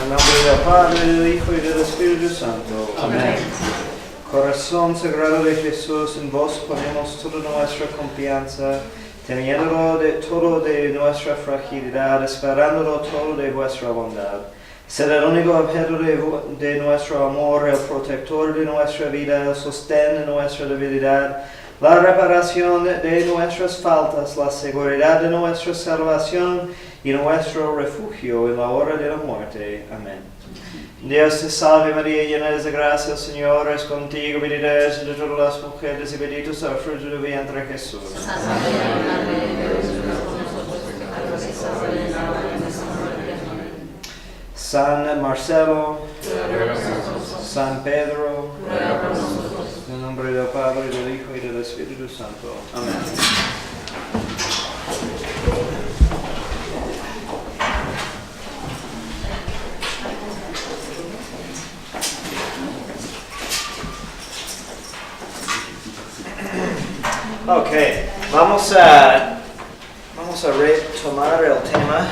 En el nombre del Padre, del Hijo y del Espíritu Santo. Amén. Corazón sagrado de Jesús, en vos ponemos toda nuestra confianza, teniéndolo todo de nuestra fragilidad, esperándolo todo de vuestra bondad. Sed el único objeto de nuestro amor, el protector de nuestra vida, el sostén de nuestra debilidad, la reparación de nuestras faltas, la seguridad de nuestra salvación y nuestro refugio en la hora de la muerte. Amén. Dios te salve María, llena eres de gracia, el Señor es contigo, bendita eres entre todas las mujeres y bendito es el fruto de tu vientre Jesús. Santa María, Madre de Dios, ruega por nosotros pecadores, ahora y en la hora de nuestra muerte. Amén. San Marcelo, Ruega por nosotros. San Pedro, Ruega por nosotros. en el nombre del Padre, del Hijo y del Espíritu Santo. Amén. Ok, vamos a retomar el tema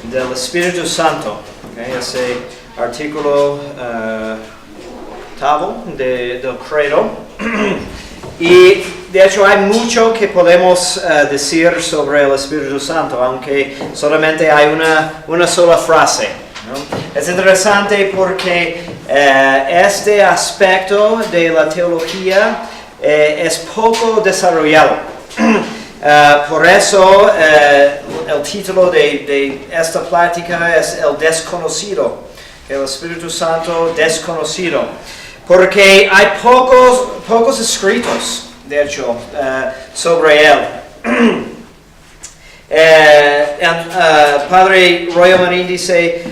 del Espíritu Santo. Okay, ese artículo octavo del credo. Y de hecho hay mucho que podemos decir sobre el Espíritu Santo, aunque solamente hay una sola frase, ¿no? Es interesante porque este aspecto de la teología es poco desarrollado. Por eso el título de esta plática es El Desconocido, el Espíritu Santo desconocido, porque hay pocos escritos, de hecho, sobre él. Padre Royal Marín dice,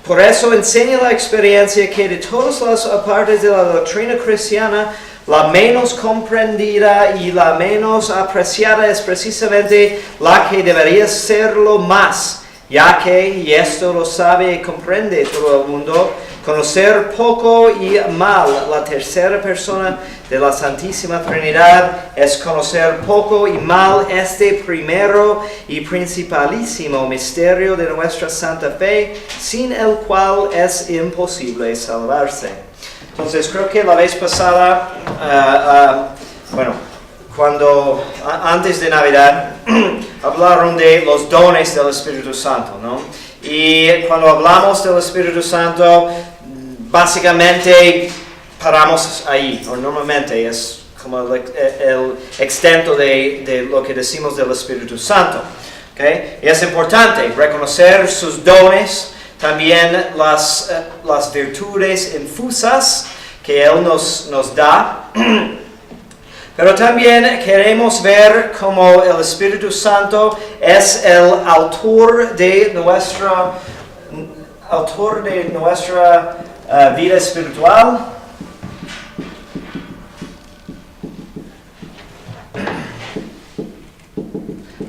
por eso enseña la experiencia que de todas las partes de la doctrina cristiana, la menos comprendida y la menos apreciada es precisamente la que debería serlo más, ya que, y esto lo sabe y comprende todo el mundo, conocer poco y mal la tercera persona de la Santísima Trinidad es conocer poco y mal este primero y principalísimo misterio de nuestra santa fe, sin el cual es imposible salvarse. Entonces creo que la vez pasada, antes de Navidad, hablaron de los dones del Espíritu Santo, ¿no? Y cuando hablamos del Espíritu Santo, básicamente paramos ahí, o normalmente es como el extento de lo que decimos del Espíritu Santo. ¿Okay? Y es importante reconocer sus dones, también las virtudes infusas que Él nos da. Pero también queremos ver cómo el Espíritu Santo es el autor de nuestra vida espiritual.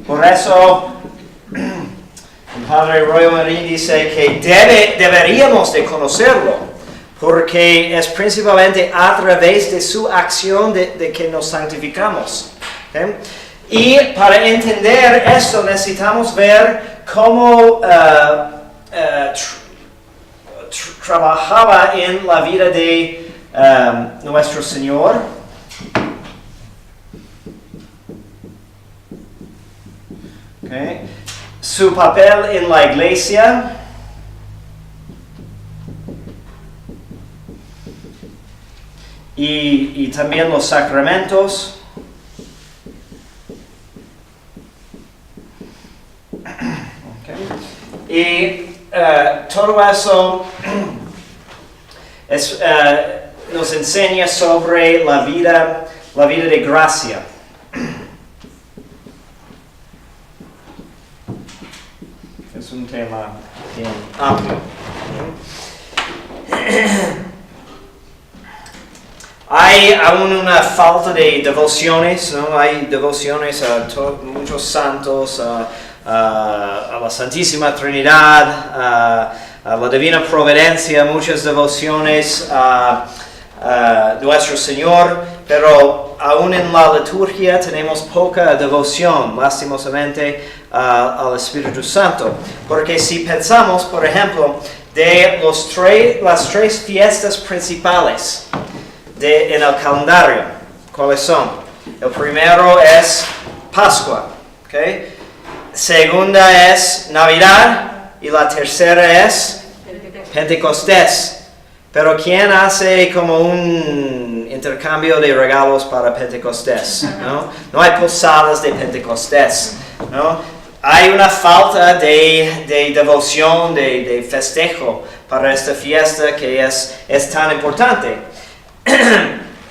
Por eso, el Padre Royal Marín dice que deberíamos de conocerlo, porque es principalmente a través de su acción de que nos santificamos. ¿Okay? Y para entender esto necesitamos ver cómo trabajaba en la vida de nuestro Señor. Okay. Su papel en la iglesia. Y también los sacramentos. Okay. Y todo eso nos enseña sobre la vida de gracia. Es un tema bien amplio. Hay aún una falta de devociones, ¿no? Hay devociones a muchos santos, a la Santísima Trinidad, a la Divina Providencia, muchas devociones a nuestro Señor, pero aún en la liturgia tenemos poca devoción, lastimosamente, al Espíritu Santo. Porque si pensamos, por ejemplo, de las tres fiestas principales en el calendario, ¿cuáles son? El primero es Pascua, ¿okay? Segunda es Navidad y la tercera es Pentecostés. Pero ¿quién hace como un intercambio de regalos para Pentecostés? No hay posadas de Pentecostés, ¿no? Hay una falta de devoción, de festejo para esta fiesta que es tan importante.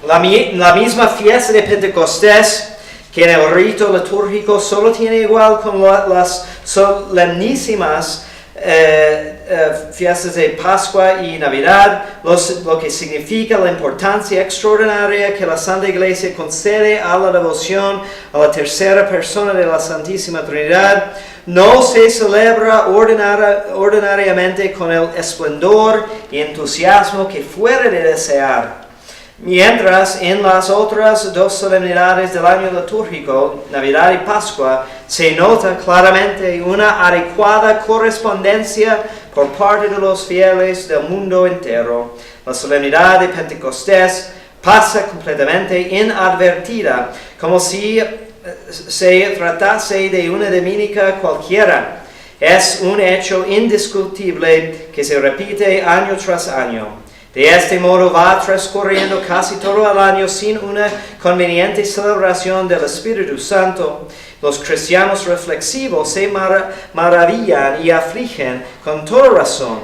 La misma fiesta de Pentecostés, que en el rito litúrgico solo tiene igual con las solemnísimas fiestas de Pascua y Navidad, lo que significa la importancia extraordinaria que la Santa Iglesia concede a la devoción a la tercera persona de la Santísima Trinidad, no se celebra ordinariamente con el esplendor y entusiasmo que fuera de desear. Mientras en las otras dos solemnidades del año litúrgico, Navidad y Pascua, se nota claramente una adecuada correspondencia por parte de los fieles del mundo entero. La solemnidad de Pentecostés pasa completamente inadvertida, como si se tratase de una dominica cualquiera. Es un hecho indiscutible que se repite año tras año. De este modo va transcurriendo casi todo el año sin una conveniente celebración del Espíritu Santo. Los cristianos reflexivos se maravillan y afligen con toda razón.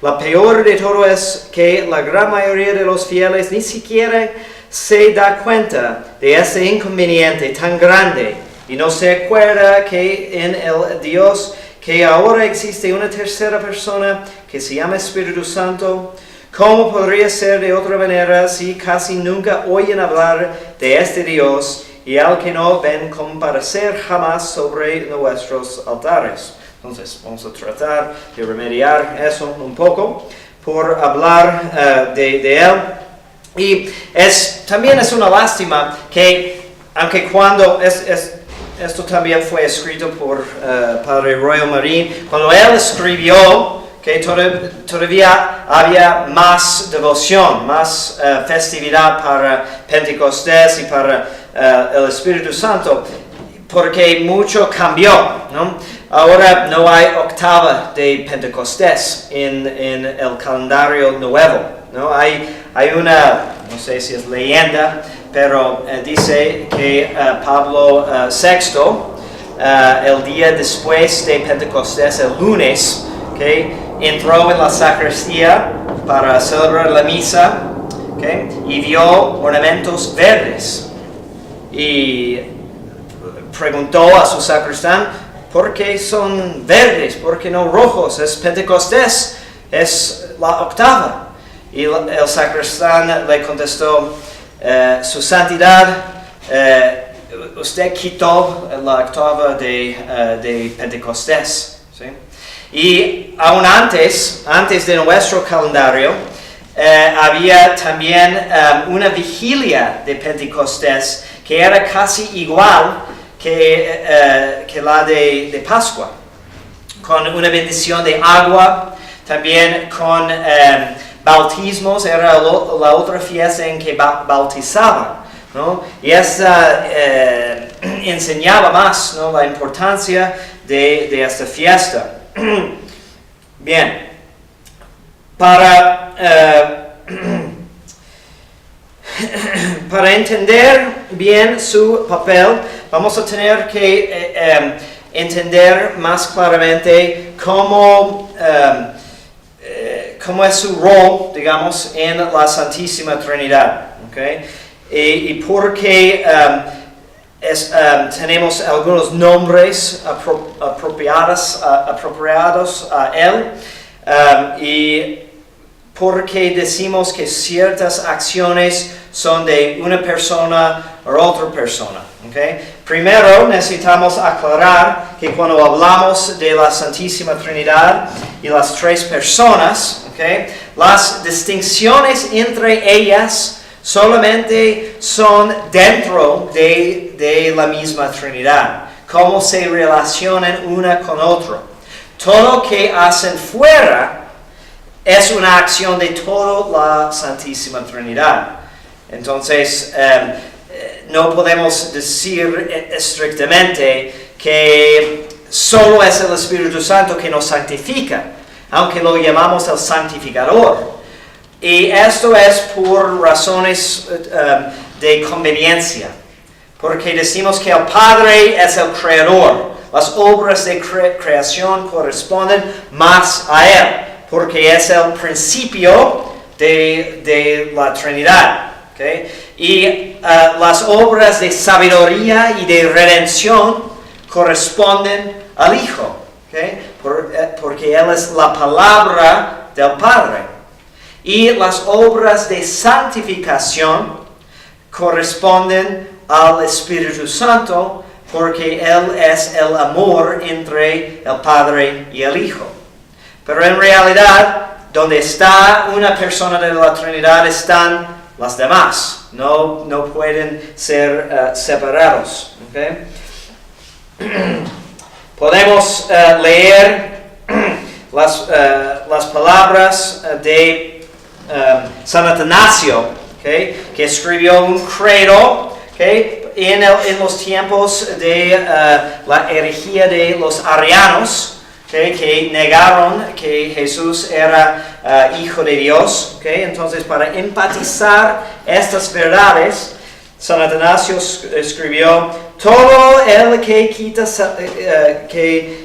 La peor de todo es que la gran mayoría de los fieles ni siquiera se da cuenta de este inconveniente tan grande y no se acuerda que en el Dios que ahora existe una tercera persona que se llama Espíritu Santo. ¿Cómo podría ser de otra manera si casi nunca oyen hablar de este Dios y al que no ven comparecer jamás sobre nuestros altares? Entonces, vamos a tratar de remediar eso un poco por hablar de él. Y también es una lástima que, aunque cuando esto también fue escrito por Padre Royal Marín, cuando él escribió que todavía había más devoción, más festividad para Pentecostés y para el Espíritu Santo, porque mucho cambió, ¿no? Ahora no hay octava de Pentecostés en el calendario nuevo, ¿no? Hay una, no sé si es leyenda, pero dice que Pablo VI, el día después de Pentecostés, el lunes, entró en la sacristía para celebrar la misa, y vio ornamentos verdes y preguntó a su sacristán: ¿por qué son verdes? ¿Por qué no rojos? Es Pentecostés, es la octava. Y el sacristán le contestó: su santidad, usted quitó la octava de Pentecostés, ¿sí? Y aún antes de nuestro calendario, había también una vigilia de Pentecostés que era casi igual que la de Pascua, con una bendición de agua, también con bautismos. Era la otra fiesta en que bautizaban, ¿no? Y esta enseñaba más, ¿no?, la importancia de esta fiesta. Bien, para entender bien su papel, vamos a tener que entender más claramente cómo es su rol, digamos, en la Santísima Trinidad, ¿okay? Y por qué tenemos algunos nombres apropiados a él, y porque decimos que ciertas acciones son de una persona o otra persona. ¿Okay? Primero necesitamos aclarar que cuando hablamos de la Santísima Trinidad y las tres personas, ¿okay?, las distinciones entre ellas solamente son dentro de la misma Trinidad. cómo se relacionan una con otra. Todo que hacen fuera es una acción de toda la Santísima Trinidad. Entonces, no podemos decir estrictamente que solo es el Espíritu Santo que nos santifica, aunque lo llamamos el santificador. Y esto es por razones de conveniencia, porque decimos que el Padre es el creador. Las obras de creación corresponden más a Él, porque es el principio de la Trinidad. ¿Okay? Y las obras de sabiduría y de redención corresponden al Hijo, ¿okay? Porque Él es la palabra del Padre. Y las obras de santificación corresponden al Espíritu Santo, porque Él es el amor entre el Padre y el Hijo. Pero en realidad, donde está una persona de la Trinidad están las demás. No pueden ser separados. ¿Okay? Podemos leer las palabras de San Atanasio, ¿okay? Que escribió un credo, ¿okay? en los tiempos de la herejía de los arianos, ¿okay? Que negaron que Jesús era Hijo de Dios. ¿Okay? Entonces, para enfatizar estas verdades, San Atanasio escribió: todo el que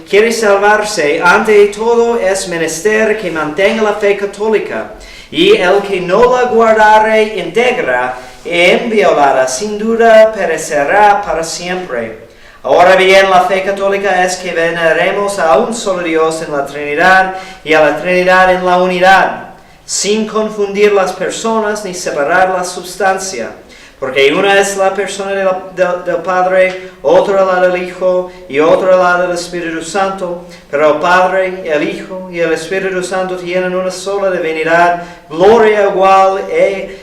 quiere salvarse, ante todo es menester que mantenga la fe católica, y el que no la guardare íntegra e inviolada, sin duda perecerá para siempre. Ahora bien, la fe católica es que veneremos a un solo Dios en la Trinidad y a la Trinidad en la unidad, sin confundir las personas ni separar la sustancia. Porque una es la persona del Padre, otra la del Hijo y otra la del Espíritu Santo. Pero el Padre, el Hijo y el Espíritu Santo tienen una sola divinidad, gloria igual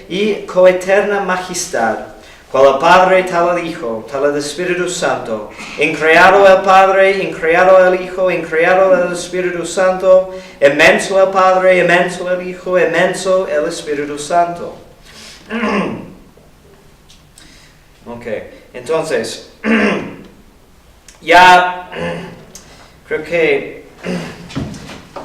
y coeterna majestad. Cual el Padre, tal el Hijo, tal el Espíritu Santo. Increado el Padre, increado el Hijo, increado el Espíritu Santo. Inmenso el Padre, inmenso el Hijo, inmenso el Espíritu Santo. Ok, entonces, ya creo que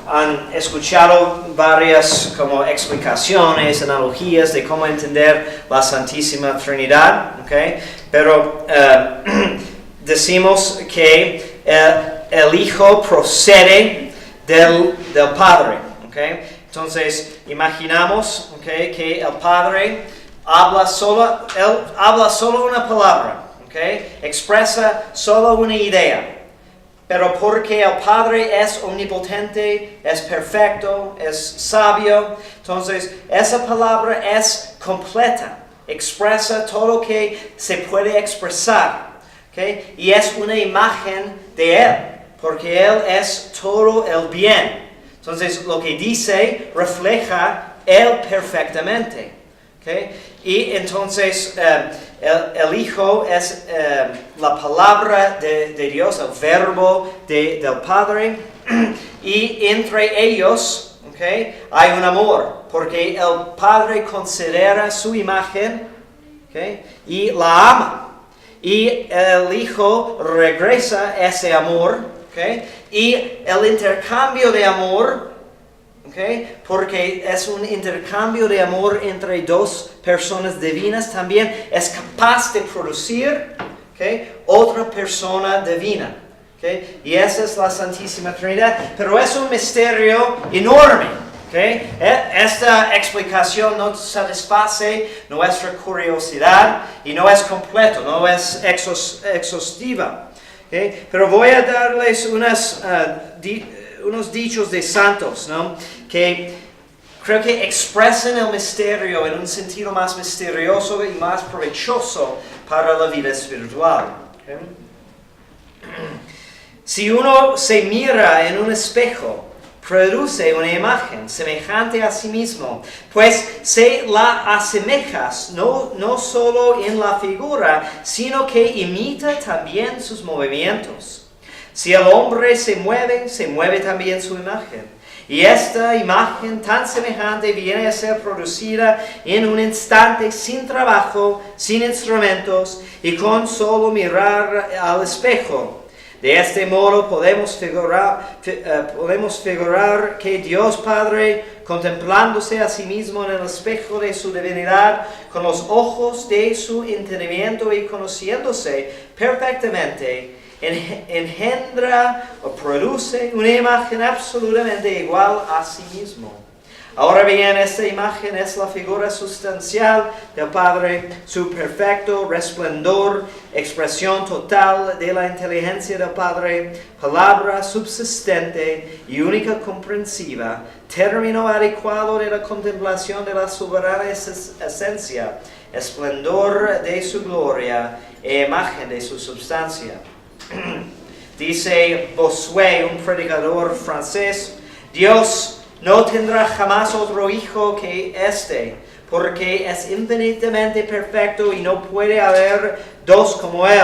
han escuchado varias como explicaciones, analogías de cómo entender la Santísima Trinidad, okay? Pero decimos que el Hijo procede del Padre, okay? Entonces, imaginamos, okay, que el Padre habla solo una palabra, okay? Expresa solo una idea. Pero porque el Padre es omnipotente, es perfecto, es sabio, entonces esa palabra es completa, expresa todo lo que se puede expresar, ¿okay? Y es una imagen de Él, porque Él es todo el bien. Entonces lo que dice refleja Él perfectamente, ¿okay? Y entonces el Hijo es la palabra de Dios, el verbo del Padre, y entre ellos, okay, hay un amor, porque el Padre considera su imagen, okay, y la ama, y el Hijo regresa ese amor, okay, y el intercambio de amor, okay, porque es un intercambio de amor entre dos personas divinas, también es capaz de producir, okay, otra persona divina. Okay? Y esa es la Santísima Trinidad, pero es un misterio enorme. Okay? Esta explicación no satisface nuestra curiosidad y no es completo, no es exhaustiva. Okay? Pero voy a darles unos dichos de santos, ¿no? Que creo que expresan el misterio en un sentido más misterioso y más provechoso para la vida espiritual. Okay? Si uno se mira en un espejo, produce una imagen semejante a sí mismo, pues se la asemejas no solo en la figura, sino que imita también sus movimientos. Si el hombre se mueve también su imagen. Y esta imagen tan semejante viene a ser producida en un instante sin trabajo, sin instrumentos y con solo mirar al espejo. De este modo podemos figurar que Dios Padre, contemplándose a sí mismo en el espejo de su divinidad, con los ojos de su entendimiento y conociéndose perfectamente, engendra o produce una imagen absolutamente igual a sí mismo. Ahora bien, esta imagen es la figura sustancial del Padre, su perfecto resplendor, expresión total de la inteligencia del Padre, palabra subsistente y única comprensiva, término adecuado de la contemplación de la soberana esencia, esplendor de su gloria e imagen de su substancia. Dice Bossuet, un predicador francés, Dios no tendrá jamás otro hijo que este, porque es infinitamente perfecto y no puede haber dos como él.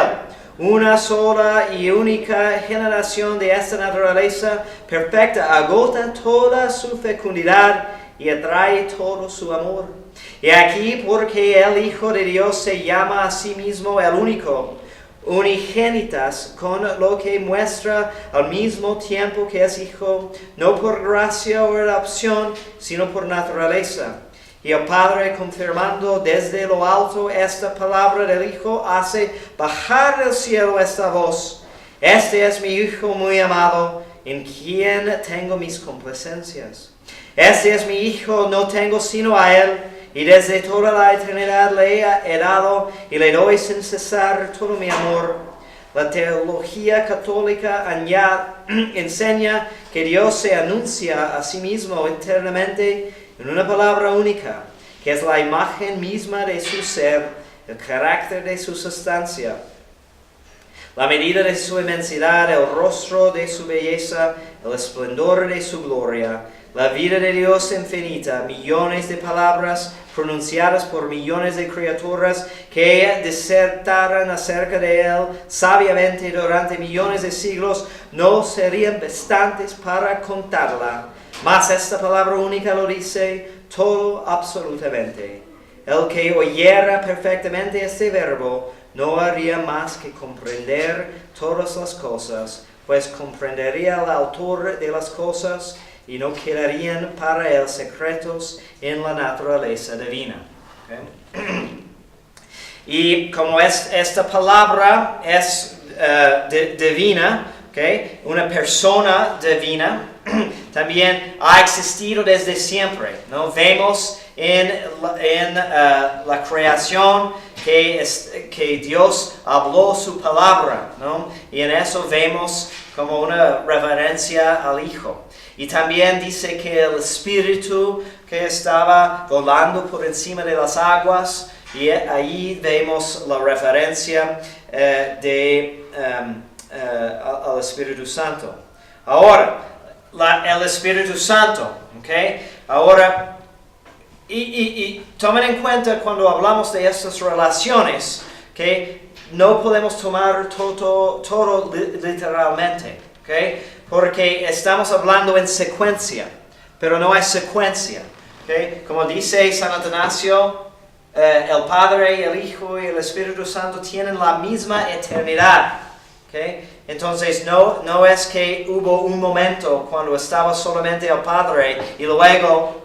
Una sola y única generación de esta naturaleza perfecta agota toda su fecundidad y atrae todo su amor. Y aquí porque el Hijo de Dios se llama a sí mismo el único, unigénitas, con lo que muestra al mismo tiempo que es hijo, no por gracia o adopción, sino por naturaleza. Y el Padre, confirmando desde lo alto esta palabra del Hijo, hace bajar del cielo esta voz: Este es mi Hijo muy amado, en quien tengo mis complacencias. Este es mi Hijo, no tengo sino a él, y desde toda la eternidad le he dado y le doy sin cesar todo mi amor. La teología católica enseña que Dios se anuncia a sí mismo eternamente en una palabra única, que es la imagen misma de su ser, el carácter de su sustancia, la medida de su inmensidad, el rostro de su belleza, el esplendor de su gloria, la vida de Dios infinita, millones de palabras pronunciadas por millones de criaturas que disertaran acerca de él sabiamente durante millones de siglos, no serían bastantes para contarla. Mas esta palabra única lo dice todo absolutamente. El que oyera perfectamente este verbo no haría más que comprender todas las cosas, pues comprendería al autor de las cosas y no quedarían para él secretos en la naturaleza divina. ¿Okay? Y como esta palabra es divina, ¿okay? Una persona divina, también ha existido desde siempre, ¿no? Vemos en la creación que Dios habló su palabra, ¿no? Y en eso vemos como una reverencia al Hijo. Y también dice que el Espíritu que estaba volando por encima de las aguas, y ahí vemos la referencia al Espíritu Santo. Ahora, el Espíritu Santo, ¿ok? Ahora, y tomen en cuenta cuando hablamos de estas relaciones, que no podemos tomar todo literalmente, ¿ok? Porque estamos hablando en secuencia, pero no hay secuencia, ¿ok? Como dice San Atanasio, el Padre, el Hijo y el Espíritu Santo tienen la misma eternidad, ¿ok? Entonces no es que hubo un momento cuando estaba solamente el Padre y luego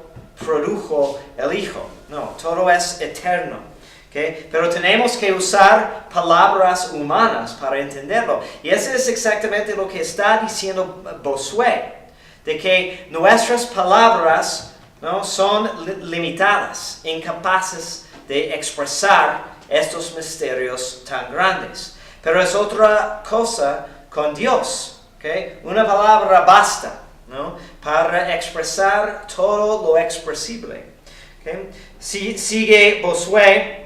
produjo el Hijo. No, todo es eterno. ¿Okay? Pero tenemos que usar palabras humanas para entenderlo. Y eso es exactamente lo que está diciendo Bossuet, de que nuestras palabras, ¿no?, son limitadas, incapaces de expresar estos misterios tan grandes. Pero es otra cosa con Dios. ¿Okay? Una palabra basta, ¿no?, para expresar todo lo expresible. ¿Okay? Sigue Bossuet.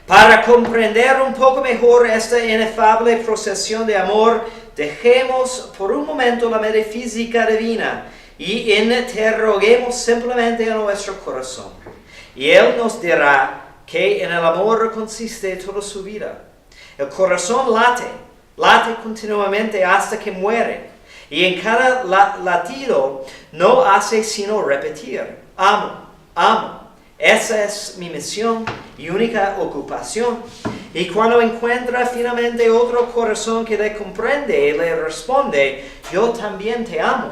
Para comprender un poco mejor esta inefable procesión de amor, dejemos por un momento la metafísica divina y interroguemos simplemente en nuestro corazón. Y Él nos dirá que en el amor consiste toda su vida. El corazón late continuamente hasta que muere. Y en cada latido no hace sino repetir, amo, amo. Esa es mi misión y única ocupación. Y cuando encuentra finalmente otro corazón que le comprende y le responde, yo también te amo.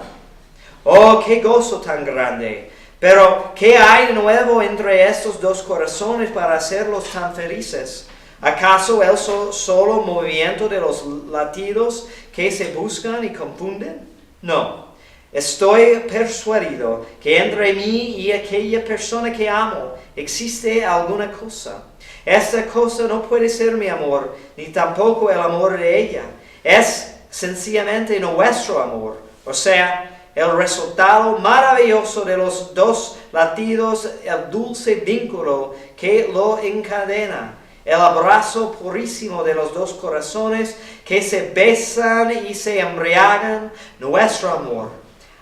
Oh, qué gozo tan grande. Pero, ¿qué hay de nuevo entre estos dos corazones para hacerlos tan felices? ¿Acaso el solo movimiento de los latidos que se buscan y confunden? No. Estoy persuadido que entre mí y aquella persona que amo existe alguna cosa. Esta cosa no puede ser mi amor, ni tampoco el amor de ella. Es sencillamente nuestro amor, o sea, el resultado maravilloso de los dos latidos, el dulce vínculo que lo encadena, el abrazo purísimo de los dos corazones que se besan y se embriagan, nuestro amor.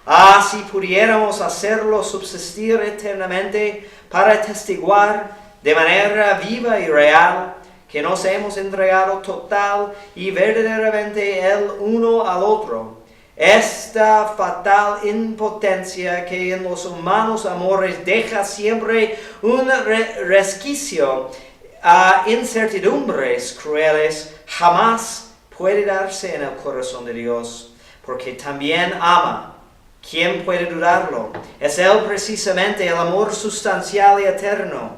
Ah, si pudiéramos hacerlo subsistir eternamente para testiguar de manera viva y real que nos hemos entregado total y verdaderamente el uno al otro. Esta fatal impotencia que en los humanos amores deja siempre un resquicio a incertidumbres crueles, jamás puede darse en el corazón de Dios, porque también ama. ¿Quién puede dudarlo? Es Él precisamente el amor sustancial y eterno.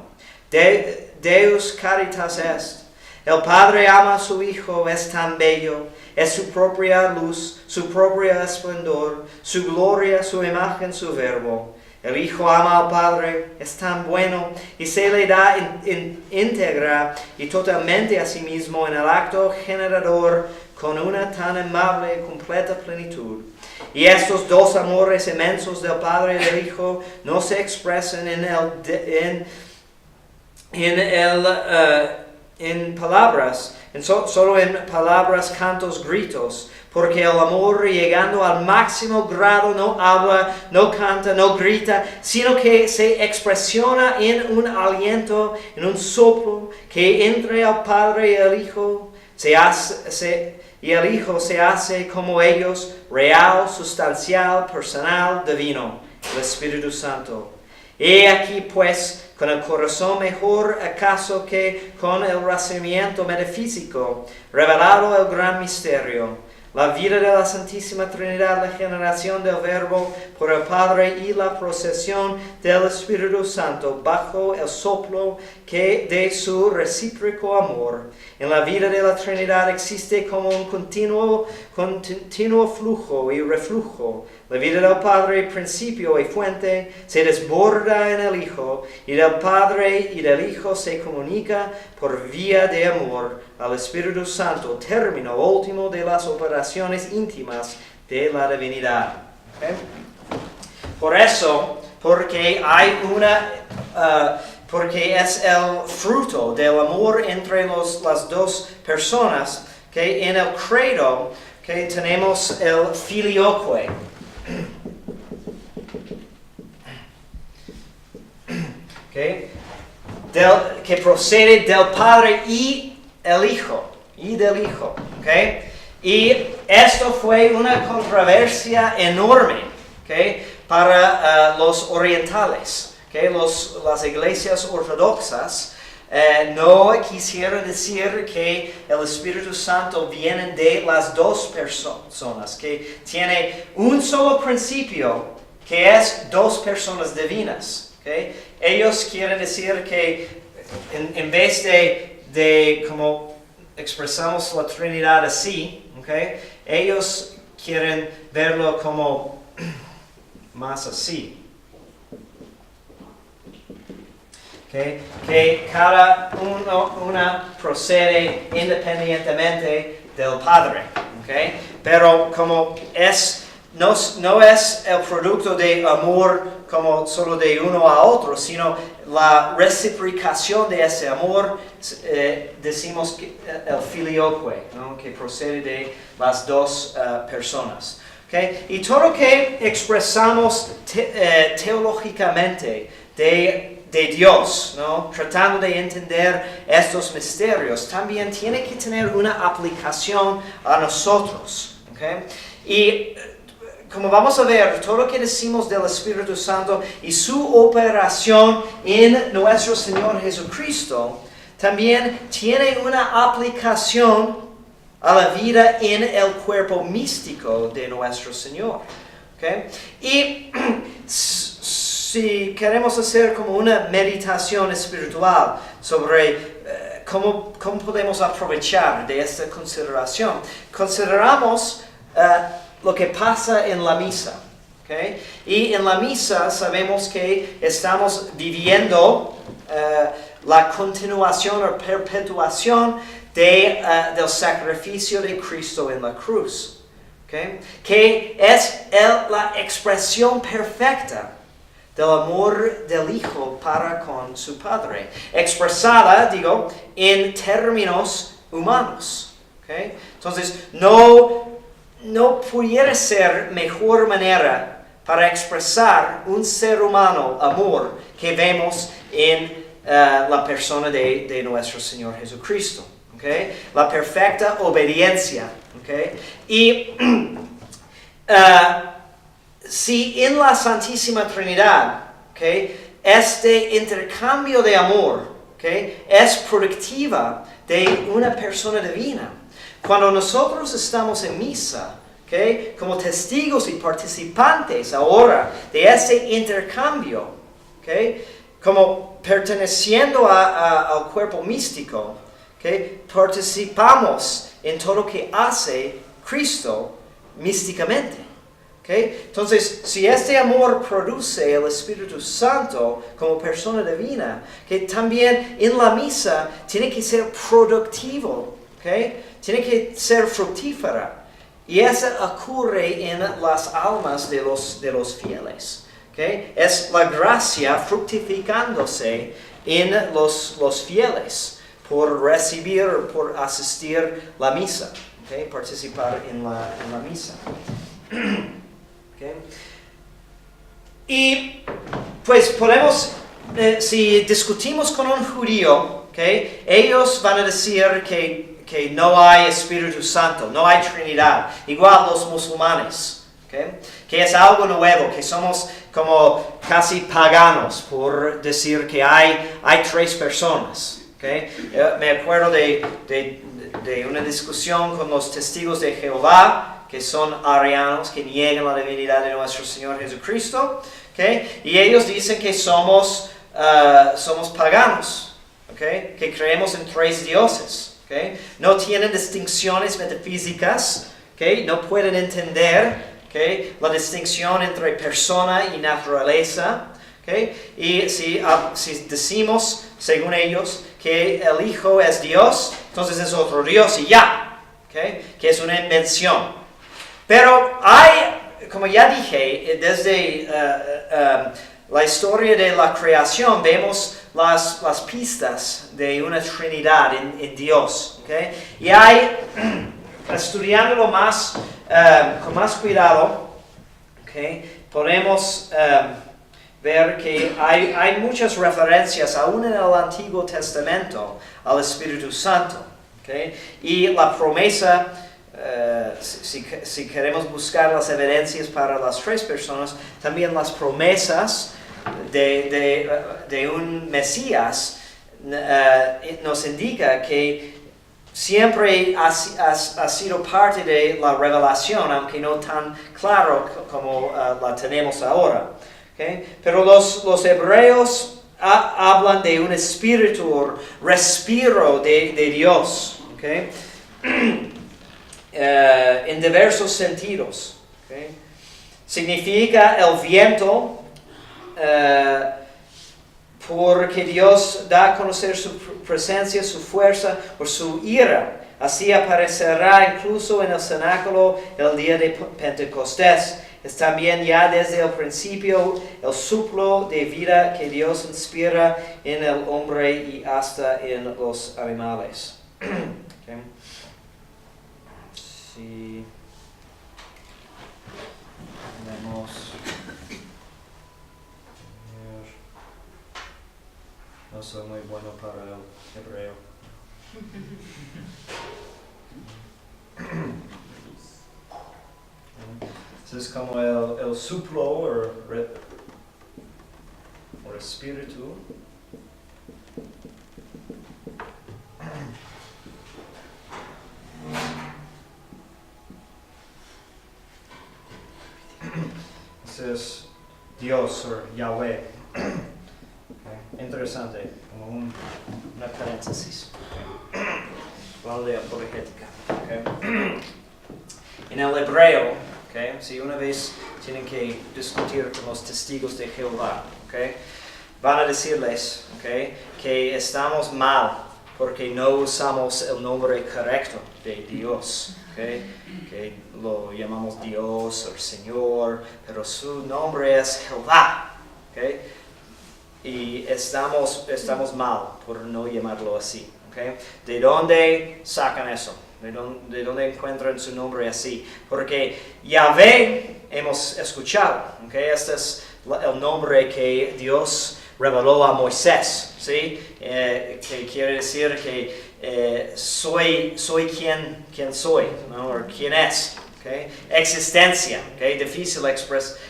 Deus caritas est. El Padre ama a su Hijo, es tan bello, es su propia luz, su propio esplendor, su gloria, su imagen, su verbo. El Hijo ama al Padre, es tan bueno y se le da íntegra y totalmente a sí mismo en el acto generador con una tan amable y completa plenitud. Y estos dos amores inmensos del Padre y del Hijo no se expresan en palabras, solo en palabras, cantos, gritos, porque el amor llegando al máximo grado no habla, no canta, no grita, sino que se expresiona en un aliento, en un soplo, que entre el Padre y el Hijo y el Hijo se hace como ellos, real, sustancial, personal, divino, el Espíritu Santo. He aquí pues, con el corazón mejor acaso que con el razonamiento metafísico, revelado el gran misterio, la vida de la Santísima Trinidad, la generación del Verbo por el Padre y la procesión del Espíritu Santo bajo el soplo de su recíproco amor. En la vida de la Trinidad existe como un continuo flujo y reflujo. La vida del Padre, principio y fuente, se desborda en el Hijo, y del Padre y del Hijo se comunica por vía de amor al Espíritu Santo, término último de las operaciones íntimas de la divinidad. ¿Okay? Por eso, porque es el fruto del amor entre las dos personas, que en el credo que tenemos el filioque. Okay. Que procede del Padre y del Hijo. Okay. Y esto fue una controversia enorme, okay, para los orientales. Okay. Las iglesias ortodoxas no quisieron decir que el Espíritu Santo viene de las dos personas, que tiene un solo principio, que es dos personas divinas. Okay. Ellos quieren decir que en vez de como expresamos la Trinidad así, okay, ellos quieren verlo como más así. Okay. Que cada una procede independientemente del Padre. Okay. Pero como es no es el producto de amor como solo de uno a otro, sino la reciprocación de ese amor, decimos que, el filioque, ¿no? Que procede de las dos personas. ¿Okay? Y todo lo que expresamos teológicamente de Dios, ¿no? Tratando de entender estos misterios, también tiene que tener una aplicación a nosotros. ¿Okay? Y como vamos a ver, todo lo que decimos del Espíritu Santo y su operación en nuestro Señor Jesucristo, también tiene una aplicación a la vida en el cuerpo místico de nuestro Señor. ¿Okay? Y si queremos hacer como una meditación espiritual sobre cómo podemos aprovechar de esta consideración, consideramos lo que pasa en la misa. ¿Okay? Y en la misa sabemos que estamos viviendo la continuación o perpetuación del sacrificio de Cristo en la cruz. ¿Okay? Que es la expresión perfecta del amor del Hijo para con su Padre, expresada, en términos humanos. ¿Okay? Entonces, no pudiera ser mejor manera para expresar un ser humano amor que vemos en la persona de nuestro Señor Jesucristo. ¿Okay? La perfecta obediencia. ¿Okay? Y si en la Santísima Trinidad, ¿okay? Este intercambio de amor, ¿okay? Es productiva de una persona divina. Cuando nosotros estamos en misa, ¿okay? Como testigos y participantes ahora de ese intercambio, ¿okay? Como perteneciendo al cuerpo místico, ¿okay? Participamos en todo lo que hace Cristo místicamente. ¿Okay? Entonces, si este amor produce el Espíritu Santo como persona divina, que también en la misa tiene que ser productivo, ¿okay? Tiene que ser fructífera. Y eso ocurre en las almas de los fieles. ¿Okay? Es la gracia fructificándose en los fieles por recibir, por asistir la misa, ¿okay? Participar en la misa. Okay. Y pues podemos, si discutimos con un judío, ¿okay? Ellos van a decir que no hay Espíritu Santo, no hay Trinidad, igual los musulmanes, ¿okay? Que es algo nuevo, que somos como casi paganos por decir que hay tres personas. ¿Okay? Me acuerdo de una discusión con los testigos de Jehová, que son arianos, que niegan la divinidad de nuestro Señor Jesucristo, ¿okay? Y ellos dicen que somos paganos, ¿okay? Que creemos en tres dioses, ¿okay? No tienen distinciones metafísicas, ¿okay? No pueden entender, ¿okay? La distinción entre persona y naturaleza, ¿okay? Y si decimos, según ellos, que el Hijo es Dios, entonces es otro Dios y ya, ¿okay? Que es una invención. Pero hay, como ya dije, desde la historia de la creación vemos las pistas de una Trinidad en Dios. ¿Okay? Y hay, estudiándolo más, con más cuidado, ¿okay? Podemos ver que hay muchas referencias, aún en el Antiguo Testamento, al Espíritu Santo. ¿Okay? Y la promesa, si queremos buscar las evidencias para las tres personas, también las promesas de un Mesías nos indica que siempre ha sido parte de la revelación, aunque no tan claro como la tenemos ahora. ¿Okay? Pero los hebreos hablan de un espíritu o respiro de Dios. ¿Okay? En diversos sentidos. ¿Okay? Significa el viento, porque Dios da a conocer su presencia, su fuerza o su ira Así aparecerá incluso en el cenáculo el día de Pentecostés. Es también ya desde el principio el soplo de vida que Dios inspira en el hombre y hasta en los animales. Okay. Sí. Vemos. No soy muy bueno para el hebreo. Es como el soplo o espíritu. Ese es Dios o Yahweh. Okay. Interesante, como una paréntesis. Hablando de apologética. Okay. En el hebreo, okay, si una vez tienen que discutir con los testigos de Jehová, okay, van a decirles, okay, que estamos mal porque no usamos el nombre correcto de Dios. Okay, que lo llamamos Dios o Señor, pero su nombre es Jehová. Okay, y estamos mal por no llamarlo así. Okay. ¿De dónde sacan eso? ¿De dónde encuentran su nombre así? Porque Yahvé hemos escuchado, ¿okay? Este es el nombre que Dios reveló a Moisés, ¿sí? Que quiere decir que soy quien soy, ¿no? O quién es, ¿okay? Existencia, ¿okay? Difícil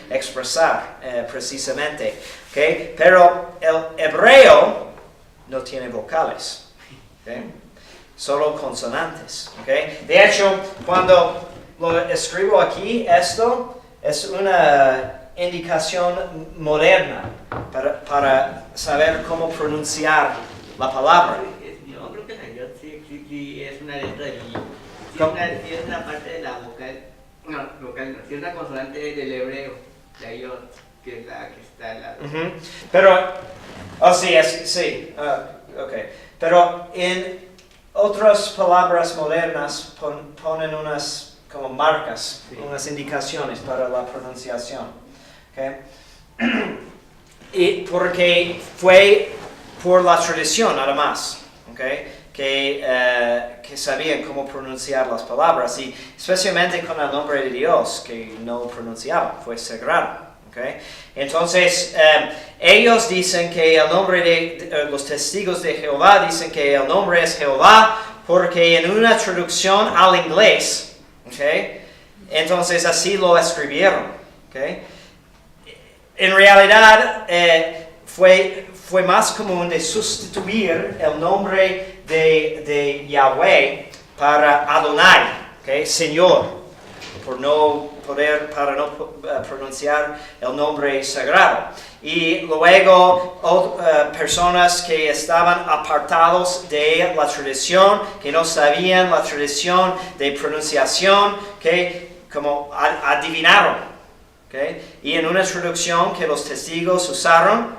expresar precisamente, ¿okay? Pero el hebreo no tiene vocales, ¿okay? Solo consonantes. ¿Okay? De hecho, cuando lo escribo aquí, esto es una indicación moderna para saber cómo pronunciar la palabra. Yo creo que la yod sí es una letra de I. ¿Cómo? Sí es una parte de la vocal. No, sí es una consonante del hebreo, la yod, que es la que está al lado. Uh-huh. Pero, sí, ok. Pero en otras palabras modernas ponen unas como marcas, sí, unas indicaciones para la pronunciación. ¿Okay? Y porque fue por la tradición nada más, ¿okay? Que sabían cómo pronunciar las palabras, y especialmente con el nombre de Dios, que no pronunciaban, fue sagrado. Okay. Entonces, ellos dicen que el nombre de los testigos de Jehová dicen que el nombre es Jehová porque en una traducción al inglés, okay, entonces así lo escribieron. Okay. En realidad, fue más común de sustituir el nombre de Yahweh para Adonai, okay, Señor, para no pronunciar el nombre sagrado. Y luego personas que estaban apartados de la tradición, que no sabían la tradición de pronunciación, que como adivinaron. ¿Okay? Y en una traducción que los testigos usaron,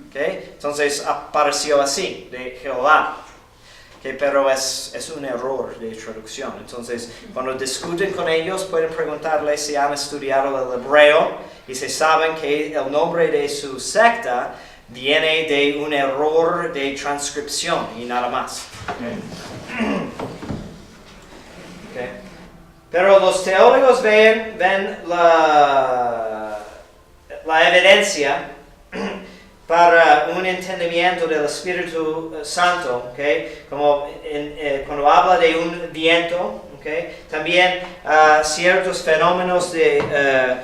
¿okay? Entonces apareció así, de Jehová. Pero es un error de traducción. Entonces, cuando discuten con ellos, pueden preguntarles si han estudiado el hebreo y si saben que el nombre de su secta viene de un error de transcripción y nada más. Okay. Pero los teólogos ven la evidencia para un entendimiento del Espíritu Santo, ¿okay? Como cuando habla de un viento, ¿okay? También ciertos fenómenos de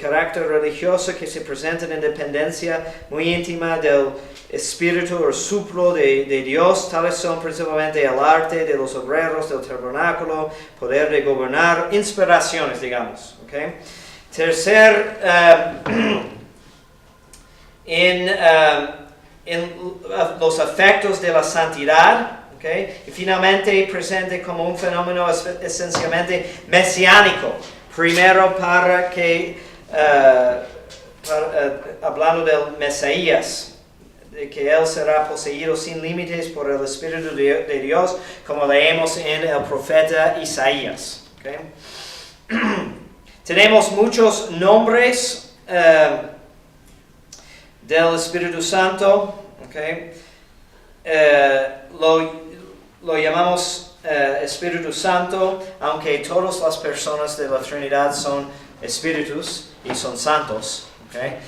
carácter religioso que se presentan en dependencia muy íntima del Espíritu o soplo de Dios. Tales son principalmente el arte de los obreros del tabernáculo, poder de gobernar, inspiraciones, digamos, ¿okay? Tercer, en los efectos de la santidad, ¿okay? Y finalmente presente como un fenómeno esencialmente mesiánico. Primero hablando del Mesías, que Él será poseído sin límites por el Espíritu de Dios, como leemos en el profeta Isaías. ¿Okay? Tenemos muchos nombres del Espíritu Santo. ¿Okay? Lo llamamos Espíritu Santo, aunque todas las personas de la Trinidad son espíritus y son santos. ¿Okay?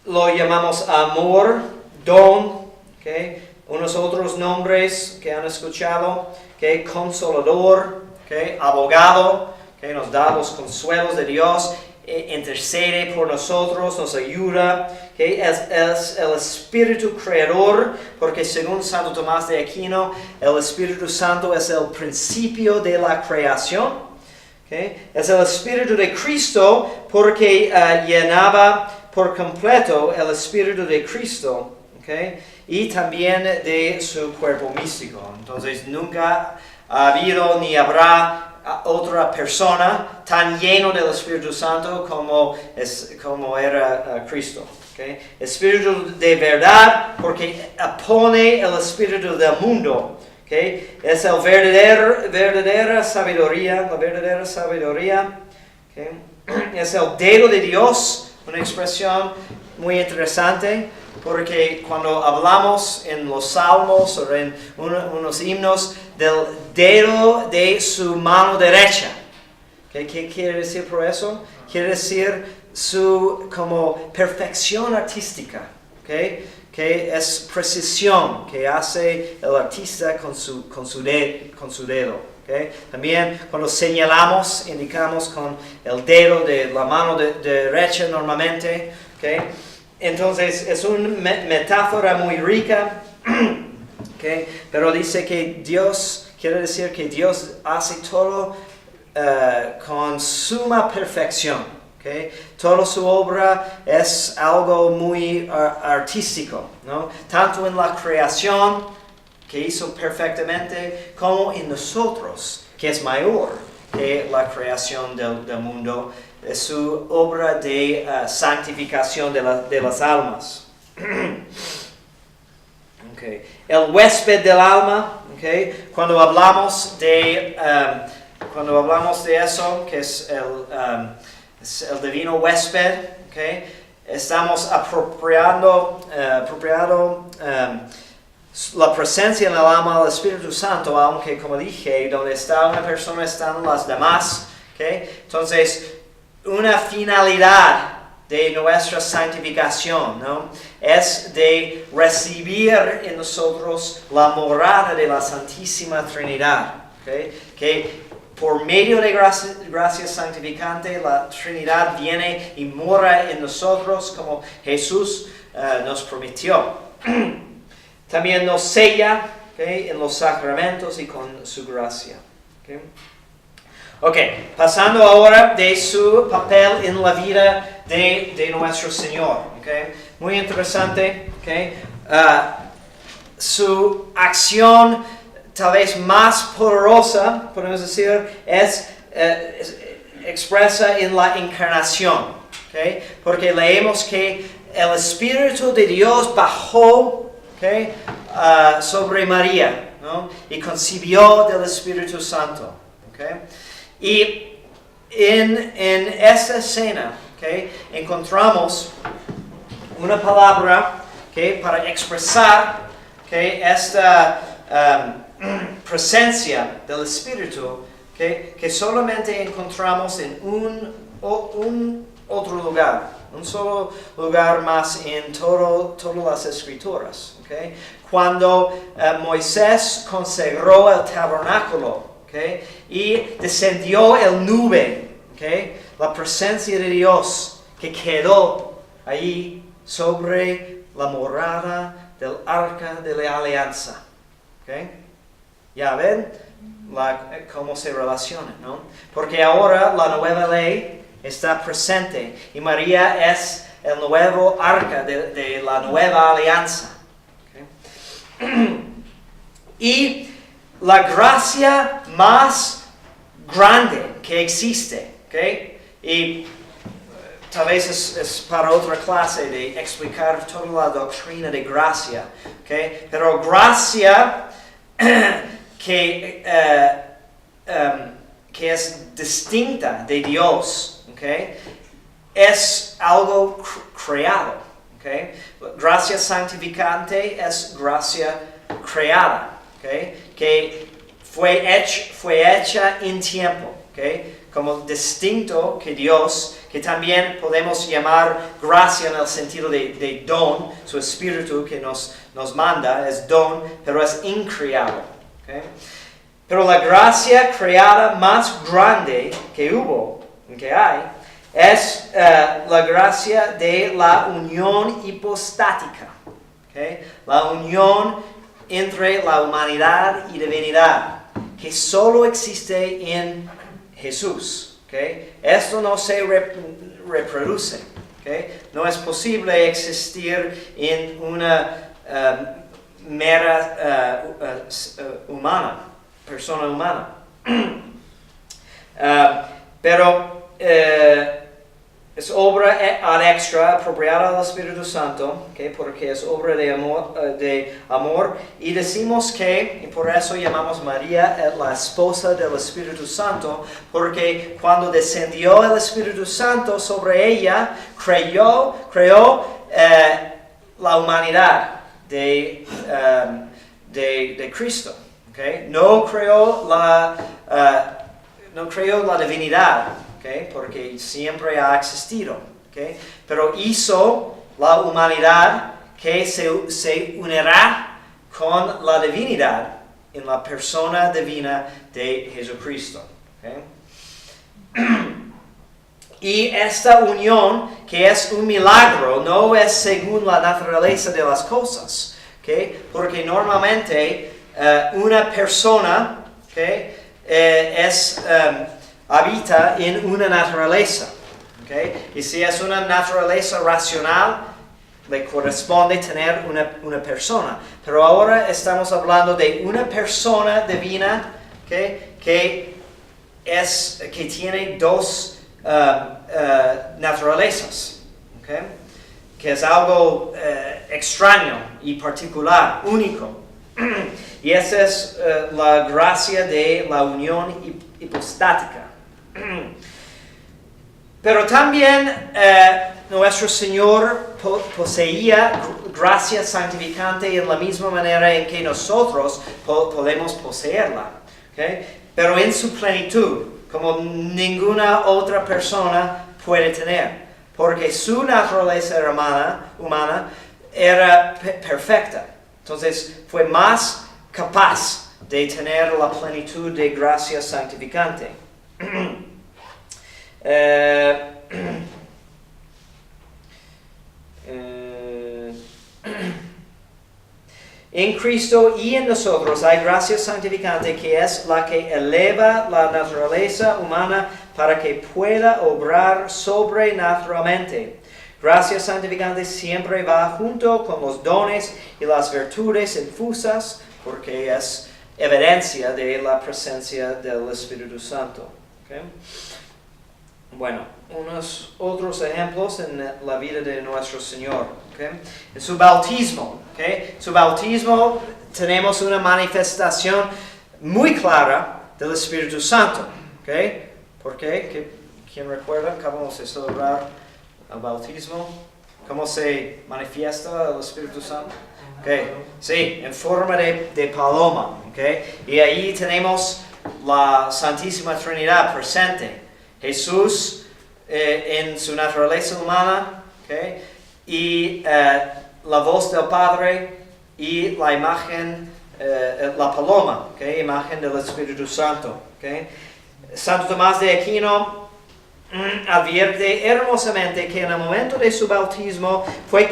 Lo llamamos amor, don, ¿okay? Unos otros nombres que han escuchado, ¿okay? Consolador, ¿okay? Abogado, ¿okay? Nos da los consuelos de Dios, intercede por nosotros, nos ayuda, ¿okay? Es el Espíritu Creador, porque según Santo Tomás de Aquino, el Espíritu Santo es el principio de la creación. ¿Okay? Es el Espíritu de Cristo porque llenaba por completo el Espíritu de Cristo, ¿okay? Y también de su cuerpo místico. Entonces nunca ha habido ni habrá otra persona tan lleno del Espíritu Santo como era Cristo. ¿Okay? Espíritu de verdad porque pone el espíritu del mundo. ¿Okay? Es la verdadera sabiduría. ¿Okay? Es el dedo de Dios. Una expresión muy interesante, porque cuando hablamos en los salmos o en unos himnos del dedo de su mano derecha, ¿okay? ¿Qué quiere decir por eso? Quiere decir su como perfección artística, ¿okay? Que es precisión que hace el artista con su dedo. Okay. También cuando señalamos, indicamos con el dedo de la mano derecha normalmente. Okay. Entonces es una metáfora muy rica, okay. Pero dice que Dios, quiere decir que Dios hace todo con suma perfección. Okay. Toda su obra es algo muy artístico, ¿no? Tanto en la creación, que hizo perfectamente, como en nosotros, que es mayor que la creación del mundo, es su obra de santificación de las almas. Okay. El huésped del alma, okay. Cuando hablamos de eso, que es el divino huésped, okay. Estamos apropiando la presencia en el alma del Espíritu Santo, aunque como dije, donde está una persona están las demás. ¿Okay? Entonces, una finalidad de nuestra santificación, ¿no? Es de recibir en nosotros la morada de la Santísima Trinidad. ¿Okay? Que por medio de gracia santificante, la Trinidad viene y mora en nosotros como Jesús nos prometió. También nos sella, ¿okay? En los sacramentos y con su gracia. Okay. Pasando ahora de su papel en la vida de nuestro Señor. Okay. Muy interesante. Okay. Su acción tal vez más poderosa, podemos decir, es expresa en la encarnación. Okay. Porque leemos que el Espíritu de Dios bajó, okay, sobre María, ¿no? Y concibió del Espíritu Santo. Okay? Y en esta escena, okay, encontramos una palabra, okay, para expresar, okay, esta presencia del Espíritu, okay, que solamente encontramos en un otro lugar. Un solo lugar más en todas las Escrituras. Okay? Cuando Moisés consagró el tabernáculo, okay, y descendió el nube, okay, la presencia de Dios que quedó ahí sobre la morada del arca de la alianza. Okay? Ya ven cómo se relaciona, ¿no? Porque ahora la nueva ley está presente y María es el nuevo arca de la nueva alianza. Okay. Y la gracia más grande que existe, okay, y tal vez es para otra clase de explicar toda la doctrina de gracia, ¿okay? Pero gracia que es distinta de Dios, ¿okay? Es algo creado, ¿okay? Gracia santificante es gracia creada, ¿okay? Que fue hecha en tiempo, ¿okay? Como distinto que Dios, que también podemos llamar gracia en el sentido de don, su espíritu que nos manda es don, pero es increado, ¿okay? Pero la gracia creada más grande que hay, es la gracia de la unión hipostática, ¿okay? La unión entre la humanidad y divinidad, que solo existe en Jesús, ¿okay? Esto no se reproduce, ¿okay? No es posible existir en una mera persona humana. Pero es obra ad extra apropiada al Espíritu Santo, ¿okay? Porque es obra de amor, y decimos que, y por eso llamamos María la esposa del Espíritu Santo, porque cuando descendió el Espíritu Santo sobre ella, creó la humanidad de Cristo, ¿okay? No creó la divinidad, ¿okay? Porque siempre ha existido, ¿okay? Pero hizo la humanidad que se unirá con la divinidad en la persona divina de Jesucristo, ¿okay? Y esta unión, que es un milagro, no es según la naturaleza de las cosas, ¿okay? Porque normalmente una persona, ¿okay? Habita en una naturaleza, ¿okay? Y si es una naturaleza racional, le corresponde tener una persona. Pero ahora estamos hablando de una persona divina, ¿okay? que tiene dos naturalezas, ¿okay? Que es algo extraño y particular, único. Y esa es la gracia de la unión hipostática. Pero también nuestro Señor poseía gracia santificante en la misma manera en que nosotros podemos poseerla, ¿okay? Pero en su plenitud, como ninguna otra persona puede tener, porque su naturaleza humana era perfecta. Entonces fue más capaz de tener la plenitud de gracia santificante. En Cristo y en nosotros hay gracia santificante, que es la que eleva la naturaleza humana para que pueda obrar sobrenaturalmente. Gracia santificante siempre va junto con los dones y las virtudes infusas, porque es evidencia de la presencia del Espíritu Santo. ¿Okay? Bueno, unos otros ejemplos en la vida de nuestro Señor. ¿Okay? En su bautismo, ¿okay? Su bautismo tenemos una manifestación muy clara del Espíritu Santo. ¿Okay? ¿Por qué? ¿Quién recuerda? ¿Cómo se celebra el bautismo? ¿Cómo se manifiesta el Espíritu Santo? Okay. Sí, en forma de paloma. ¿Okay? Y ahí tenemos la Santísima Trinidad presente. Jesús en su naturaleza humana, ¿okay? Y la voz del Padre y la imagen, la paloma, ¿okay? Imagen del Espíritu Santo. ¿Okay? Santo Tomás de Aquino advierte hermosamente que en el momento de su bautismo fue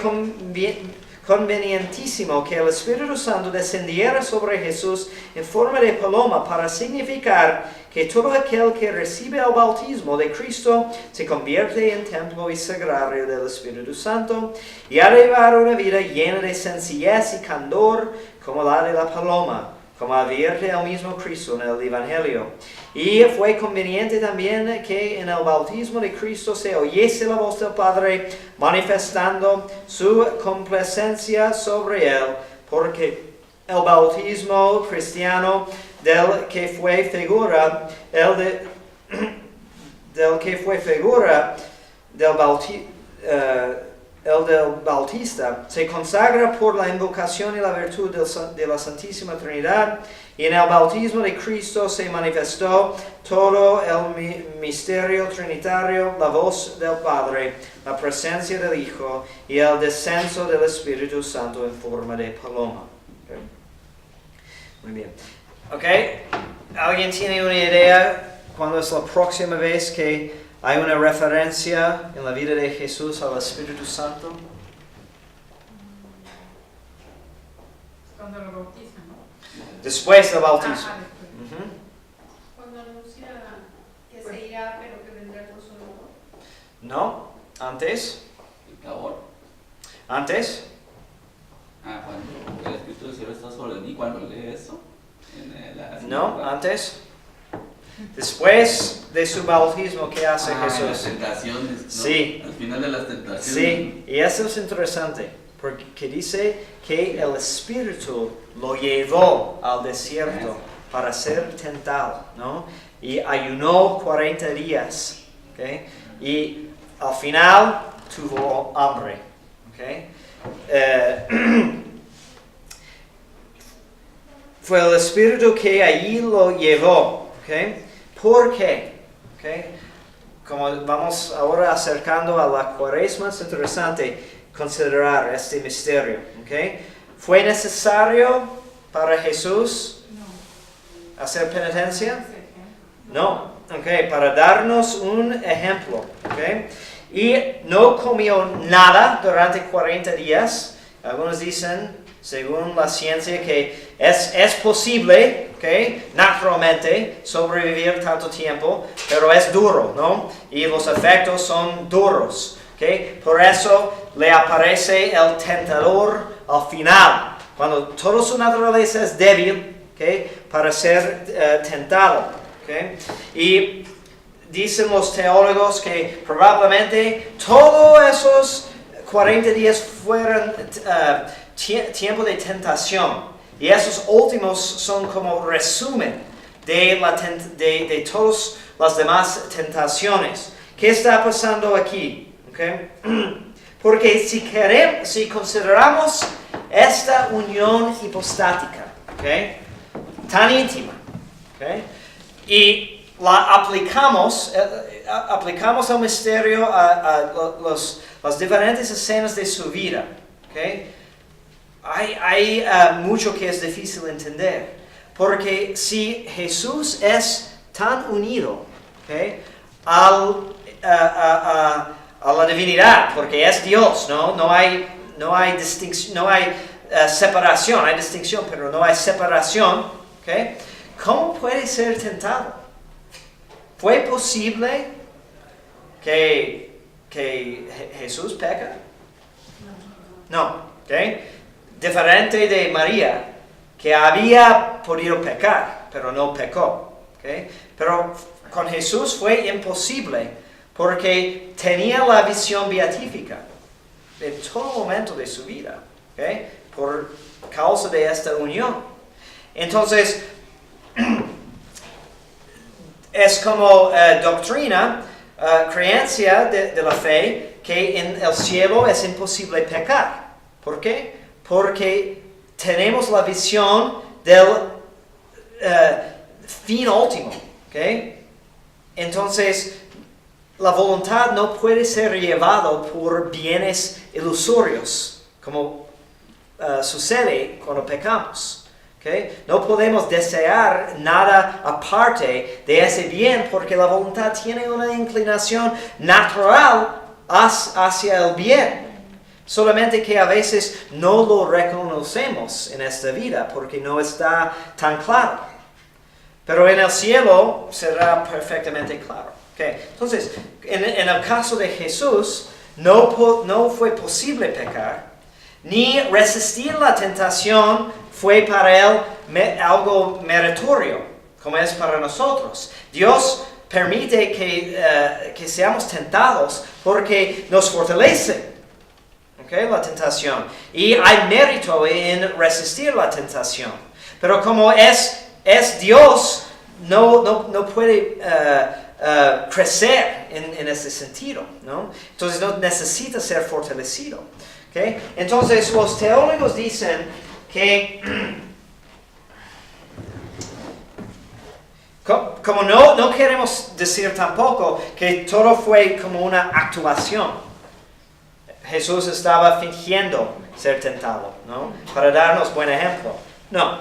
convenientísimo que el Espíritu Santo descendiera sobre Jesús en forma de paloma para significar que todo aquel que recibe el bautismo de Cristo se convierte en templo y sagrario del Espíritu Santo y ha de llevar una vida llena de sencillez y candor como la de la paloma, como advierte el mismo Cristo en el Evangelio. Y fue conveniente también que en el bautismo de Cristo se oyese la voz del Padre manifestando su complacencia sobre él, porque el bautismo cristiano del que fue figura, el del Bautista, se consagra por la invocación y la virtud de la Santísima Trinidad, y en el bautismo de Cristo se manifestó todo el misterio trinitario, la voz del Padre, la presencia del Hijo y el descenso del Espíritu Santo en forma de paloma. Okay. Muy bien. Ok, ¿alguien tiene una idea cuándo es la próxima vez que hay una referencia en la vida de Jesús al Espíritu Santo? Cuando lo bautizan, ¿no? Después del bautismo. Después. Ujú. Cuando anuncia que se irá, pero que vendrá con su nombre. No, antes. El clamor. Antes. Cuando el Espíritu del Señor está sobre mí, cuando lee eso. No, antes. Después de su bautismo, ¿qué hace Las Jesús? tentaciones, ¿no? Sí. Al final de las tentaciones. Sí, y eso es interesante, porque dice que el Espíritu lo llevó al desierto para ser tentado, ¿no? Y ayunó 40 días, ¿ok? Y al final tuvo hambre, ¿ok? Fue el Espíritu que allí lo llevó, ¿ok? ¿Por qué? ¿Okay? Como vamos ahora acercando a la Cuaresma, es interesante considerar este misterio. ¿Okay? ¿Fue necesario para Jesús hacer penitencia? No. Okay, para darnos un ejemplo. Okay? Y no comió nada durante 40 días. Algunos dicen, según la ciencia, que es posible, ¿okay? Naturalmente, sobrevivir tanto tiempo, pero es duro, ¿no? Y los efectos son duros, ¿okay? Por eso le aparece el tentador al final, cuando toda su naturaleza es débil, ¿okay? Para ser tentado, ¿okay? Y dicen los teólogos que probablemente todos esos 40 días fueron tiempo de tentación. Y esos últimos son como resumen de todas las demás tentaciones. ¿Qué está pasando aquí? ¿Okay? Porque si consideramos esta unión hipostática, ¿okay? Tan íntima, ¿okay? Y la aplicamos al misterio a las diferentes escenas de su vida, ¿okay? Hay mucho que es difícil entender, porque si Jesús es tan unido, ¿okay? a la divinidad, porque es Dios, no hay distinción, no hay separación, hay distinción, pero no hay separación, ¿okay? ¿Cómo puede ser tentado? ¿Fue posible que Jesús peca? No, ¿okay? Diferente de María, que había podido pecar, pero no pecó. ¿Okay? Pero con Jesús fue imposible, porque tenía la visión beatífica de todo momento de su vida, ¿okay? Por causa de esta unión. Entonces, es como doctrina, creencia de la fe, que en el cielo es imposible pecar. ¿Por qué? Porque tenemos la visión del fin último, ¿okay? Entonces, la voluntad no puede ser llevada por bienes ilusorios, como sucede cuando pecamos, ¿okay? No podemos desear nada aparte de ese bien, porque la voluntad tiene una inclinación natural hacia el bien. Solamente que a veces no lo reconocemos en esta vida porque no está tan claro. Pero en el cielo será perfectamente claro. Okay. Entonces, en el caso de Jesús, no fue posible pecar. ni resistir la tentación fue para él algo meritorio, como es para nosotros. Dios permite que seamos tentados porque nos fortalece, ¿okay? La tentación. Y hay mérito en resistir la tentación. Pero como es Dios, no puede crecer en ese sentido, ¿no? Entonces no necesita ser fortalecido. ¿Okay? Entonces los teólogos dicen que como no queremos decir tampoco que todo fue como una actuación. Jesús estaba fingiendo ser tentado, ¿no? Para darnos buen ejemplo. No,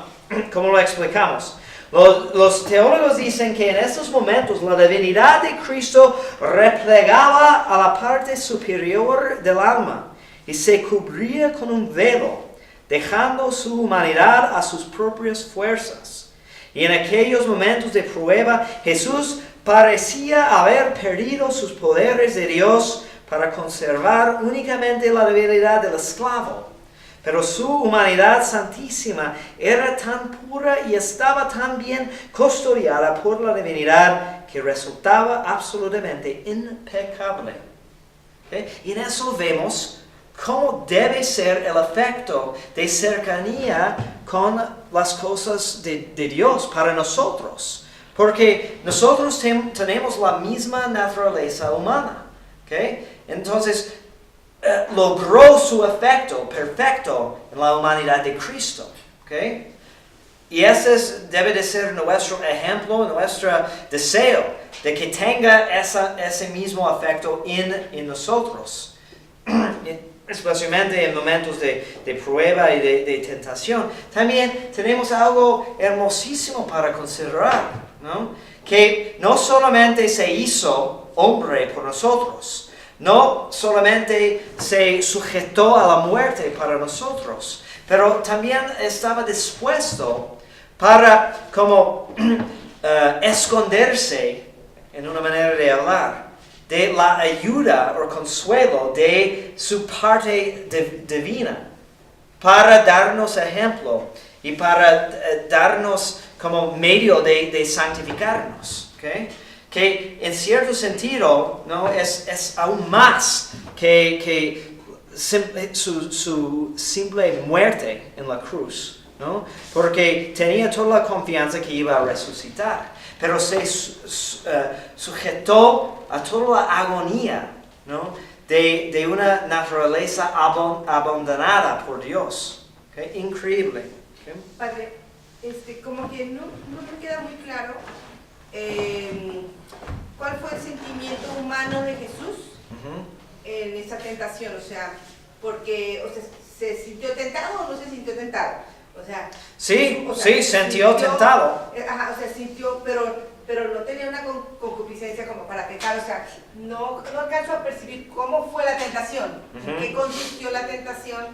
¿cómo lo explicamos? Los teólogos dicen que en estos momentos la divinidad de Cristo replegaba a la parte superior del alma y se cubría con un velo, dejando su humanidad a sus propias fuerzas. Y en aquellos momentos de prueba, Jesús parecía haber perdido sus poderes de Dios para conservar únicamente la debilidad del esclavo. Pero su humanidad santísima era tan pura y estaba tan bien custodiada por la divinidad que resultaba absolutamente impecable. ¿Okay? Y en eso vemos cómo debe ser el efecto de cercanía con las cosas de Dios para nosotros. Porque nosotros tenemos la misma naturaleza humana. ¿Okay? Entonces, logró su efecto perfecto en la humanidad de Cristo. ¿Okay? Y ese debe de ser nuestro ejemplo, nuestro deseo, de que tenga ese mismo efecto en nosotros. Especialmente en momentos de prueba y de tentación. También tenemos algo hermosísimo para considerar, ¿no? Que no solamente se hizo hombre por nosotros, no solamente se sujetó a la muerte para nosotros, pero también estaba dispuesto para como esconderse, en una manera de hablar, de la ayuda o consuelo de su parte divina, para darnos ejemplo y para darnos como medio de santificarnos. ¿Okay? Que en cierto sentido, ¿no? es aún más que su simple muerte en la cruz, ¿no? Porque tenía toda la confianza que iba a resucitar. Pero se sujetó a toda la agonía, ¿no? de una naturaleza abandonada por Dios. ¿Okay? Increíble. ¿Okay? Padre, como que no me queda muy claro cuál fue el sentimiento humano de Jesús en esa tentación. O sea, porque ¿se sintió tentado o no se sintió tentado? O sea, sí, sintió tentado. Ajá, o sea, sintió, pero no tenía una concupiscencia como para pecar. O sea, no alcanzó a percibir cómo fue la tentación, en qué consistió la tentación,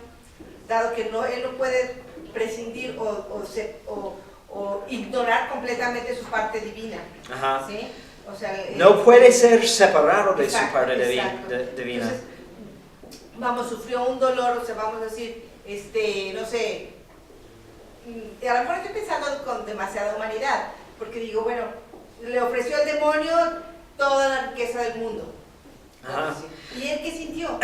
dado que él no puede prescindir o ignorar completamente su parte divina. Ajá. ¿Sí? O sea, no puede ser separado de su parte divina. Entonces, sufrió un dolor, o sea, vamos a decir, no sé, a lo mejor estoy pensando con demasiada humanidad, porque digo, bueno, le ofreció al demonio toda la riqueza del mundo. Ajá. ¿Y él qué sintió?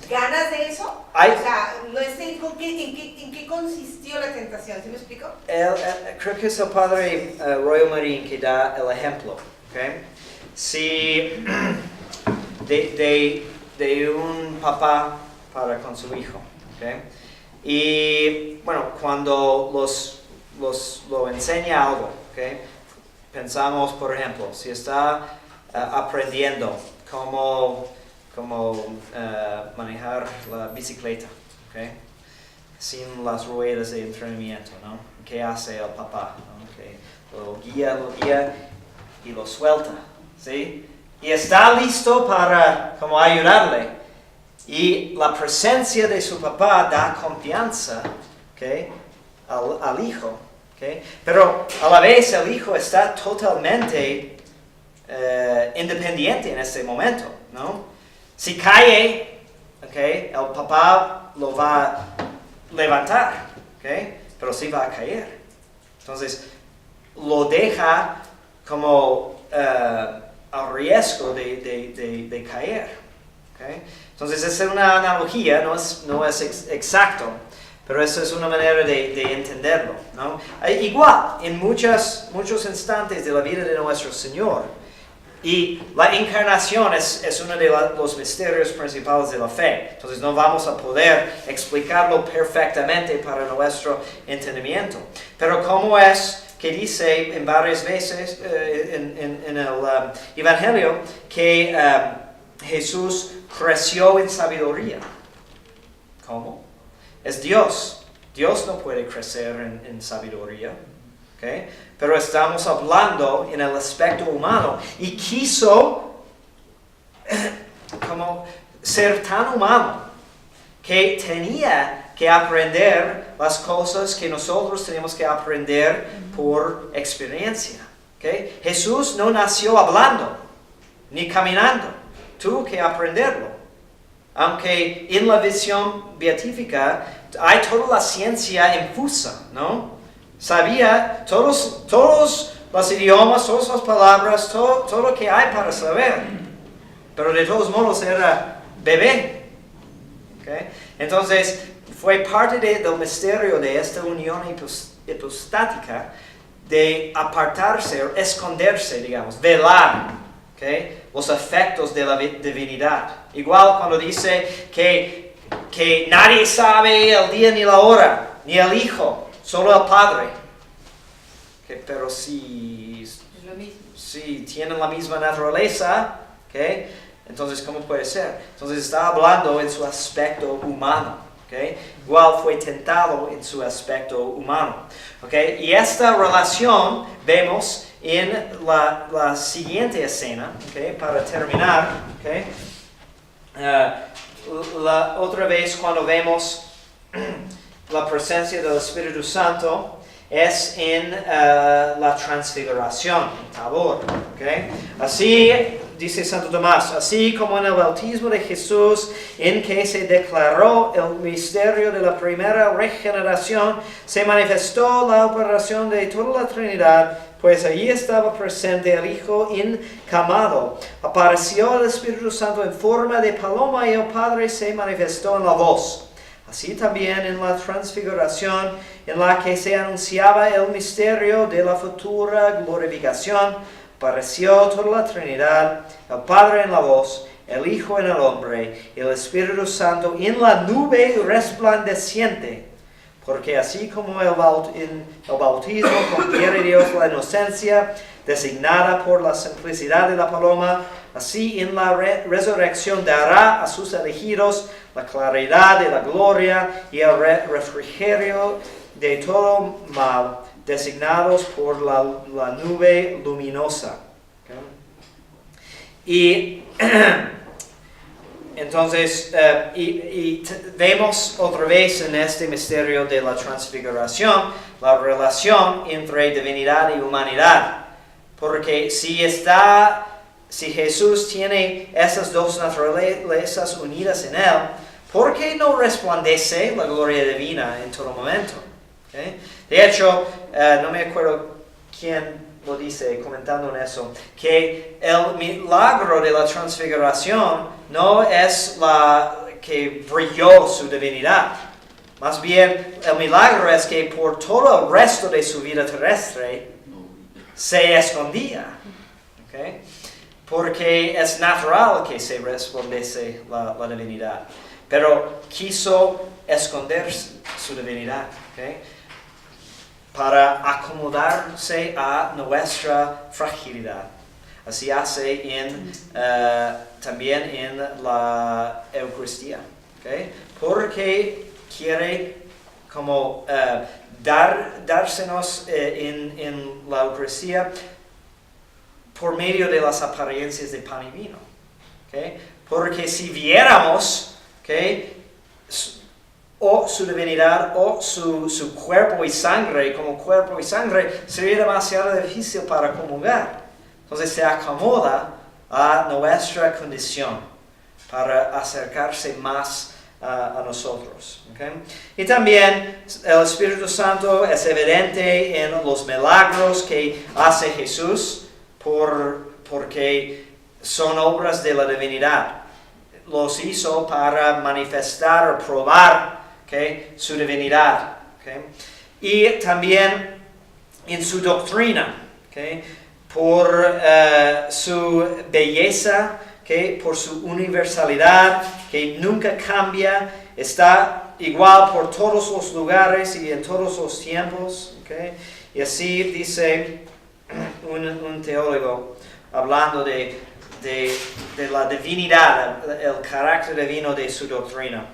¿Ganas de eso? O sea, no sé en qué consistió la tentación, ¿sí me explico? Creo que es el padre Royal Marín que da el ejemplo. ¿Okay? Si de un papá con su hijo. ¿Okay? Y bueno, cuando lo enseña algo, ¿okay? Pensamos, por ejemplo, si está aprendiendo cómo manejar la bicicleta, ¿okay? Sin las ruedas de entrenamiento, ¿no? ¿Qué hace el papá? ¿No? Okay. Lo guía y lo suelta, ¿sí? Y está listo para como ayudarle. Y la presencia de su papá da confianza, ¿okay? al hijo. ¿Okay? Pero a la vez el hijo está totalmente independiente en ese momento, ¿no? Si cae, ¿okay? El papá lo va a levantar, ¿okay? Pero sí va a caer. Entonces, lo deja como al riesgo de caer. ¿Okay? Entonces, esa es una analogía, no es exacto, pero esa es una manera de entenderlo, ¿no? Igual, en muchos instantes de la vida de nuestro Señor, y la encarnación es uno de los misterios principales de la fe. Entonces no vamos a poder explicarlo perfectamente para nuestro entendimiento. Pero ¿cómo es que dice en varias veces en el Evangelio que Jesús creció en sabiduría? ¿Cómo? Es Dios. Dios no puede crecer en sabiduría. ¿Okay? Pero estamos hablando en el aspecto humano y quiso como ser tan humano que tenía que aprender las cosas que nosotros tenemos que aprender por experiencia. ¿Okay? Jesús no nació hablando ni caminando, tuvo que aprenderlo. Aunque en la visión beatífica hay toda la ciencia infusa, ¿no? Sabía todos los idiomas, todas las palabras, todo lo que hay para saber. Pero de todos modos era bebé. ¿Okay? Entonces, fue parte del misterio de esta unión hipostática de apartarse, esconderse, digamos, velar, ¿okay? Los efectos de la divinidad. Igual cuando dice que nadie sabe el día ni la hora, ni el Hijo, solo el Padre. Okay, pero si tienen la misma naturaleza, okay, entonces ¿cómo puede ser? Entonces está hablando en su aspecto humano. Okay? Igual fue tentado en su aspecto humano. Okay? Y esta relación vemos en la siguiente escena, okay, para terminar. Okay? Otra vez cuando vemos la presencia del Espíritu Santo es en la transfiguración, en Tabor. Okay? Así dice Santo Tomás, así como en el bautismo de Jesús, en que se declaró el misterio de la primera regeneración, se manifestó la operación de toda la Trinidad, pues allí estaba presente el Hijo encamado. Apareció el Espíritu Santo en forma de paloma y el Padre se manifestó en la voz. Así también en la transfiguración, en la que se anunciaba el misterio de la futura glorificación, apareció toda la Trinidad, el Padre en la voz, el Hijo en el hombre, y el Espíritu Santo en la nube resplandeciente. Porque así como el bautismo confiere a Dios la inocencia designada por la simplicidad de la paloma, así en la resurrección dará a sus elegidos la claridad de la gloria y el refrigerio de todo mal, designados por la nube luminosa. Okay. Y entonces, vemos otra vez en este misterio de la transfiguración la relación entre divinidad y humanidad. Porque si Jesús tiene esas dos naturalezas unidas en él, ¿por qué no resplandece la gloria divina en todo momento? ¿Okay? De hecho, no me acuerdo quién lo dice comentando en eso, que el milagro de la transfiguración no es la que brilló su divinidad. Más bien, el milagro es que por todo el resto de su vida terrestre se escondía. ¿Okay? Porque es natural que se resplandece la divinidad. Pero quiso esconder su divinidad. ¿Okay? Para acomodarse a nuestra fragilidad. Así hace también en la Eucaristía. ¿Okay? Porque quiere como dársenos en la Eucaristía por medio de las apariencias de pan y vino. ¿Okay? Porque si viéramos, ¿okay?, o su divinidad o su cuerpo y sangre como cuerpo y sangre, sería demasiado difícil para comulgar. Entonces se acomoda a nuestra condición para acercarse más a nosotros. ¿Okay? Y también el Espíritu Santo es evidente en los milagros que hace Jesús porque son obras de la divinidad. Los hizo para manifestar o probar, ¿okay?, su divinidad. ¿Okay? Y también en su doctrina, ¿okay?, por su belleza, ¿okay?, por su universalidad, que nunca cambia, está igual por todos los lugares y en todos los tiempos. ¿Okay? Y así dice un teólogo, hablando de la divinidad, el carácter divino de su doctrina.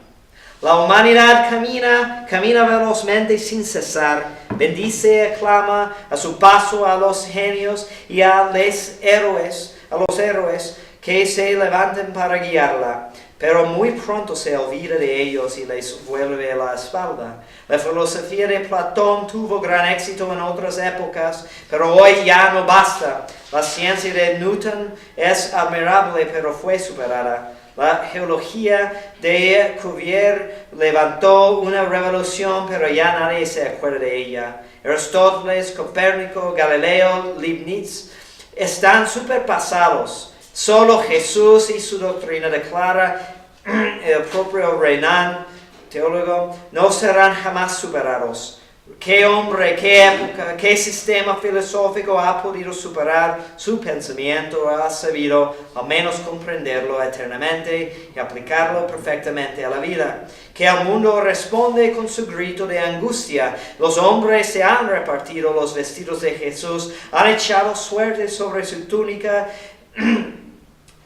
La humanidad camina velozmente sin cesar, bendice y aclama a su paso a los genios y a los héroes que se levanten para guiarla, pero muy pronto se olvida de ellos y les vuelve la espalda. La filosofía de Platón tuvo gran éxito en otras épocas, pero hoy ya no basta. La ciencia de Newton es admirable, pero fue superada. La geología de Cuvier levantó una revolución, pero ya nadie se acuerda de ella. Aristóteles, Copérnico, Galileo, Leibniz están superpasados. Solo Jesús y su doctrina, declara el propio Renan, teólogo, no serán jamás superados. ¿Qué hombre, qué época, qué sistema filosófico ha podido superar su pensamiento o ha sabido al menos comprenderlo eternamente y aplicarlo perfectamente a la vida? Que el mundo responde con su grito de angustia. Los hombres se han repartido los vestidos de Jesús, han echado suerte sobre su túnica,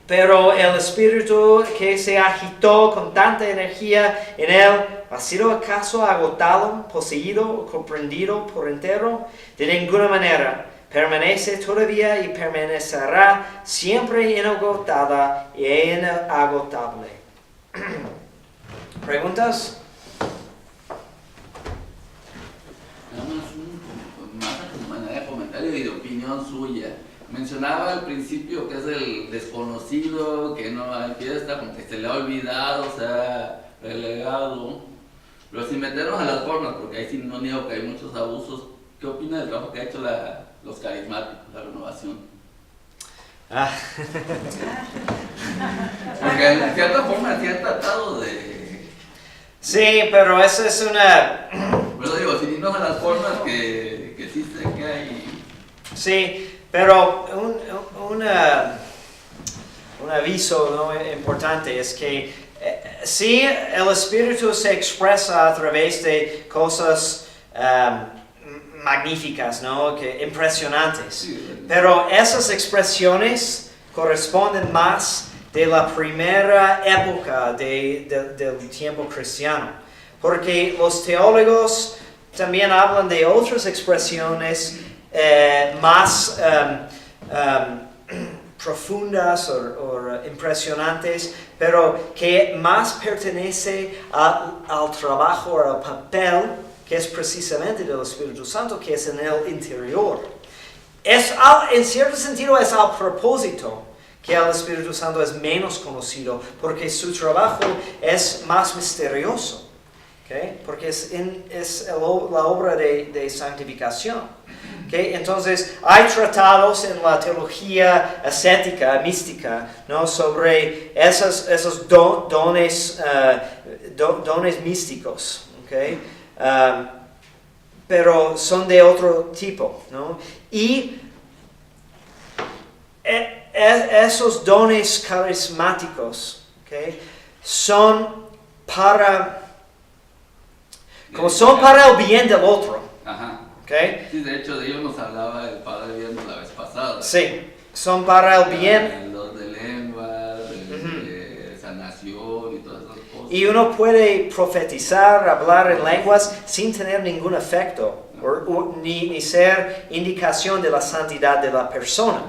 pero el espíritu que se agitó con tanta energía en él, ¿ha sido acaso agotado, poseído o comprendido por entero? De ninguna manera. Permanece todavía y permanecerá siempre inagotada e inagotable. ¿Preguntas? Más a tu manera de comentario y de opinión suya. Mencionaba al principio que es el desconocido, que no empieza, como que se le ha olvidado, se ha relegado. Pero sin meternos a las formas, porque ahí sí no niego que hay muchos abusos, ¿qué opina del trabajo que ha hecho los carismáticos, la renovación? Porque de cierta forma sí han tratado de... Sí, pero esa es una... Pero digo, sin irnos a las formas que sí sé que hay... Sí, pero un aviso, ¿no?, importante es que sí, el Espíritu se expresa a través de cosas magníficas, ¿no?, impresionantes. Sí. Pero esas expresiones corresponden más de la primera época del tiempo cristiano. Porque los teólogos también hablan de otras expresiones más profundas o impresionantes, pero que más pertenece al trabajo o al papel que es precisamente del Espíritu Santo, que es en el interior. En cierto sentido es al propósito que el Espíritu Santo es menos conocido, porque su trabajo es más misterioso. ¿Okay? Porque es la obra de santificación. ¿Okay? Entonces, hay tratados en la teología ascética, mística, ¿no?, sobre esos dones místicos. ¿Okay? Pero son de otro tipo, ¿no? Y esos dones carismáticos, ¿okay?, son para el bien del otro. Ajá. ¿Okay? Sí, de hecho de ellos nos hablaba el padre viendo la vez pasada. Sí, son para el bien. Los de lengua, de sanación y todas esas cosas. Y uno puede profetizar, hablar en lenguas sin tener ningún efecto, ni ser indicación de la santidad de la persona.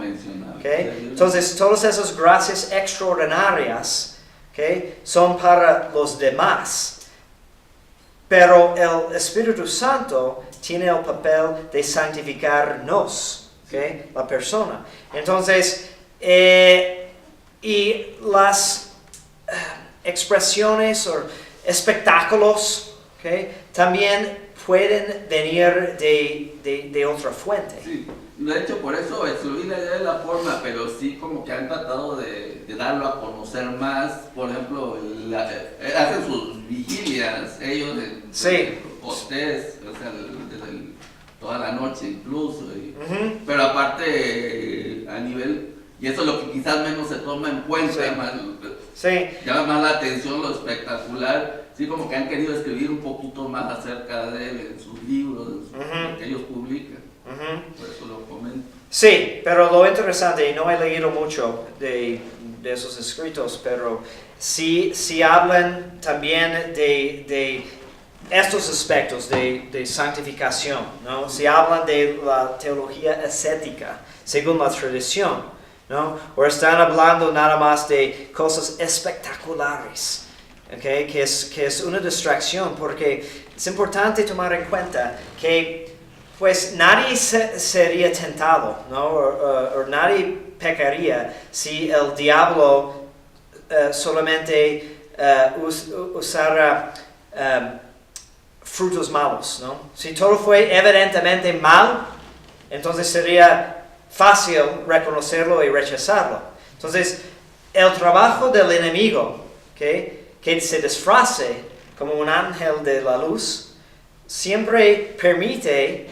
¿Okay? Entonces, todas esas gracias extraordinarias, ¿okay?, son para los demás. Pero el Espíritu Santo tiene el papel de santificarnos, ¿okay?, la persona. Entonces, y las expresiones o espectáculos, ¿okay? También pueden venir de otra fuente. Sí, de hecho por eso excluí la idea de la forma, pero sí como que han tratado de darlo a conocer más. Por ejemplo, hacen sus vigilias ellos en Pentecostés, o sea, toda la noche incluso. Pero aparte a nivel, y eso es lo que quizás menos se toma en cuenta, llama más la atención lo espectacular. Sí, como que han querido escribir un poquito más acerca de él en sus libros, lo que ellos publican. Por eso lo comento. Sí, pero lo interesante, y no he leído mucho de esos escritos, pero sí hablan también de estos aspectos de santificación, ¿no? Si hablan de la teología ascética, según la tradición, ¿no? O están hablando nada más de cosas espectaculares, ¿okay? que es una distracción, porque es importante tomar en cuenta que pues nadie sería tentado, ¿no? O nadie pecaría si el diablo solamente usara frutos malos, ¿no? Si todo fue evidentemente mal, entonces sería fácil reconocerlo y rechazarlo. Entonces, el trabajo del enemigo, ¿okay? Que se disfrace como un ángel de la luz, siempre permite,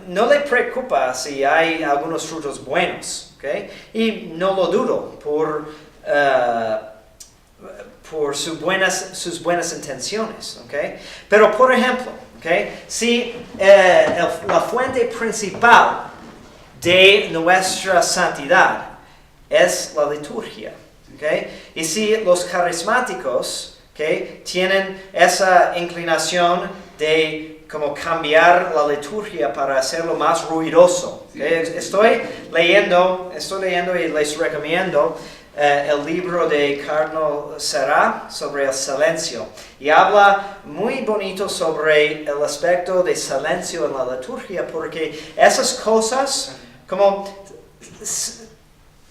no le preocupa si hay algunos frutos buenos, ¿okay? Y no lo dudo por sus buenas intenciones, ¿okay? Pero por ejemplo, ¿okay? Si la fuente principal de nuestra santidad es la liturgia, ¿okay? Y si los carismáticos, ¿okay? Tienen esa inclinación de como cambiar la liturgia para hacerlo más ruidoso, ¿okay? Estoy leyendo y les recomiendo el libro de Cardinal Sarah sobre el silencio, y habla muy bonito sobre el aspecto de silencio en la liturgia, porque esas cosas, como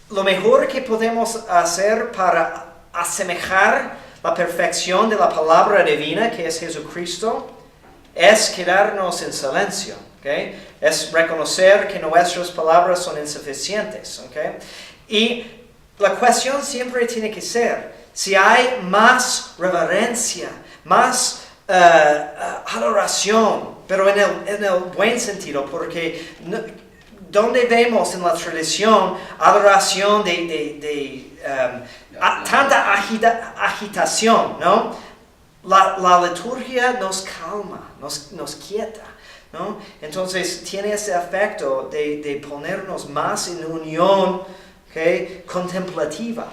lo mejor que podemos hacer para asemejar la perfección de la palabra divina, que es Jesucristo, es quedarnos en silencio, ¿okay? Es reconocer que nuestras palabras son insuficientes, ¿okay? Y la cuestión siempre tiene que ser, si hay más reverencia, más adoración, pero en el buen sentido, porque donde vemos en la tradición adoración tanta agitación, ¿no? La liturgia nos calma, nos quieta, ¿no? Entonces tiene ese efecto de ponernos más en unión, ¿okay? Contemplativa,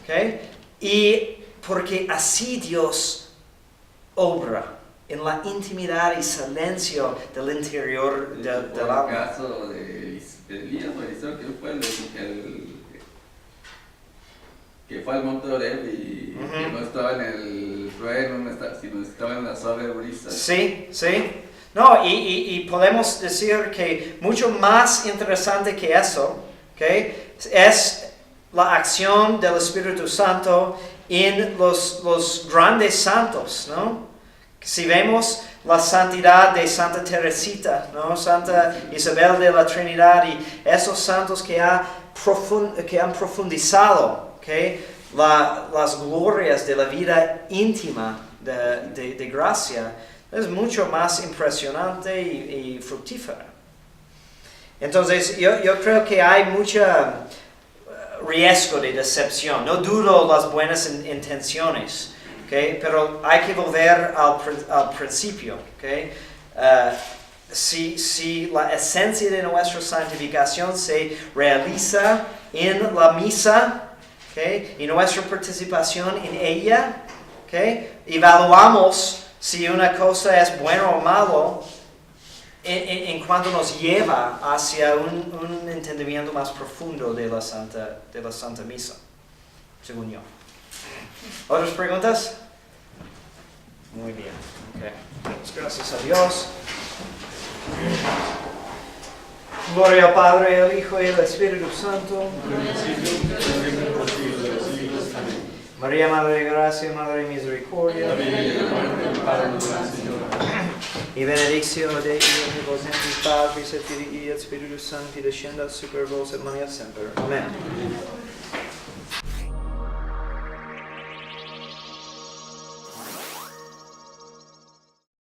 ¿okay? Y porque así Dios obra en la intimidad y silencio del interior del alma. El caso de Elías, que fue que fue al monte Oreb y que no estaba en el trueno, sino estaba en la suave brisa. Sí. No, y podemos decir que mucho más interesante que eso, ¿okay? Es la acción del Espíritu Santo en los grandes santos, ¿no? Si vemos la santidad de Santa Teresita, ¿no? Santa Isabel de la Trinidad, y esos santos que han profundizado, ¿okay? Las glorias de la vida íntima de gracia, es mucho más impresionante y fructífera. Entonces, yo creo que hay mucho riesgo de decepción. No dudo las buenas intenciones, ¿okay? Pero hay que volver al principio, ¿okay? Si la esencia de nuestra santificación se realiza en la misa, ¿okay? Y nuestra participación en ella, ¿okay? Evaluamos si una cosa es buena o malo en cuanto nos lleva hacia un entendimiento más profundo de la Santa Misa, según yo. ¿Otras preguntas? Muy bien. Okay. Gracias a Dios. Gloria al Padre, al Hijo y al Espíritu Santo. María, Madre de Gracia, Madre de Misericordia. Y benedictio Dei omnipotentis Patris et Filii et Spiritus Sancti descendat super vos et mania semper. Amen.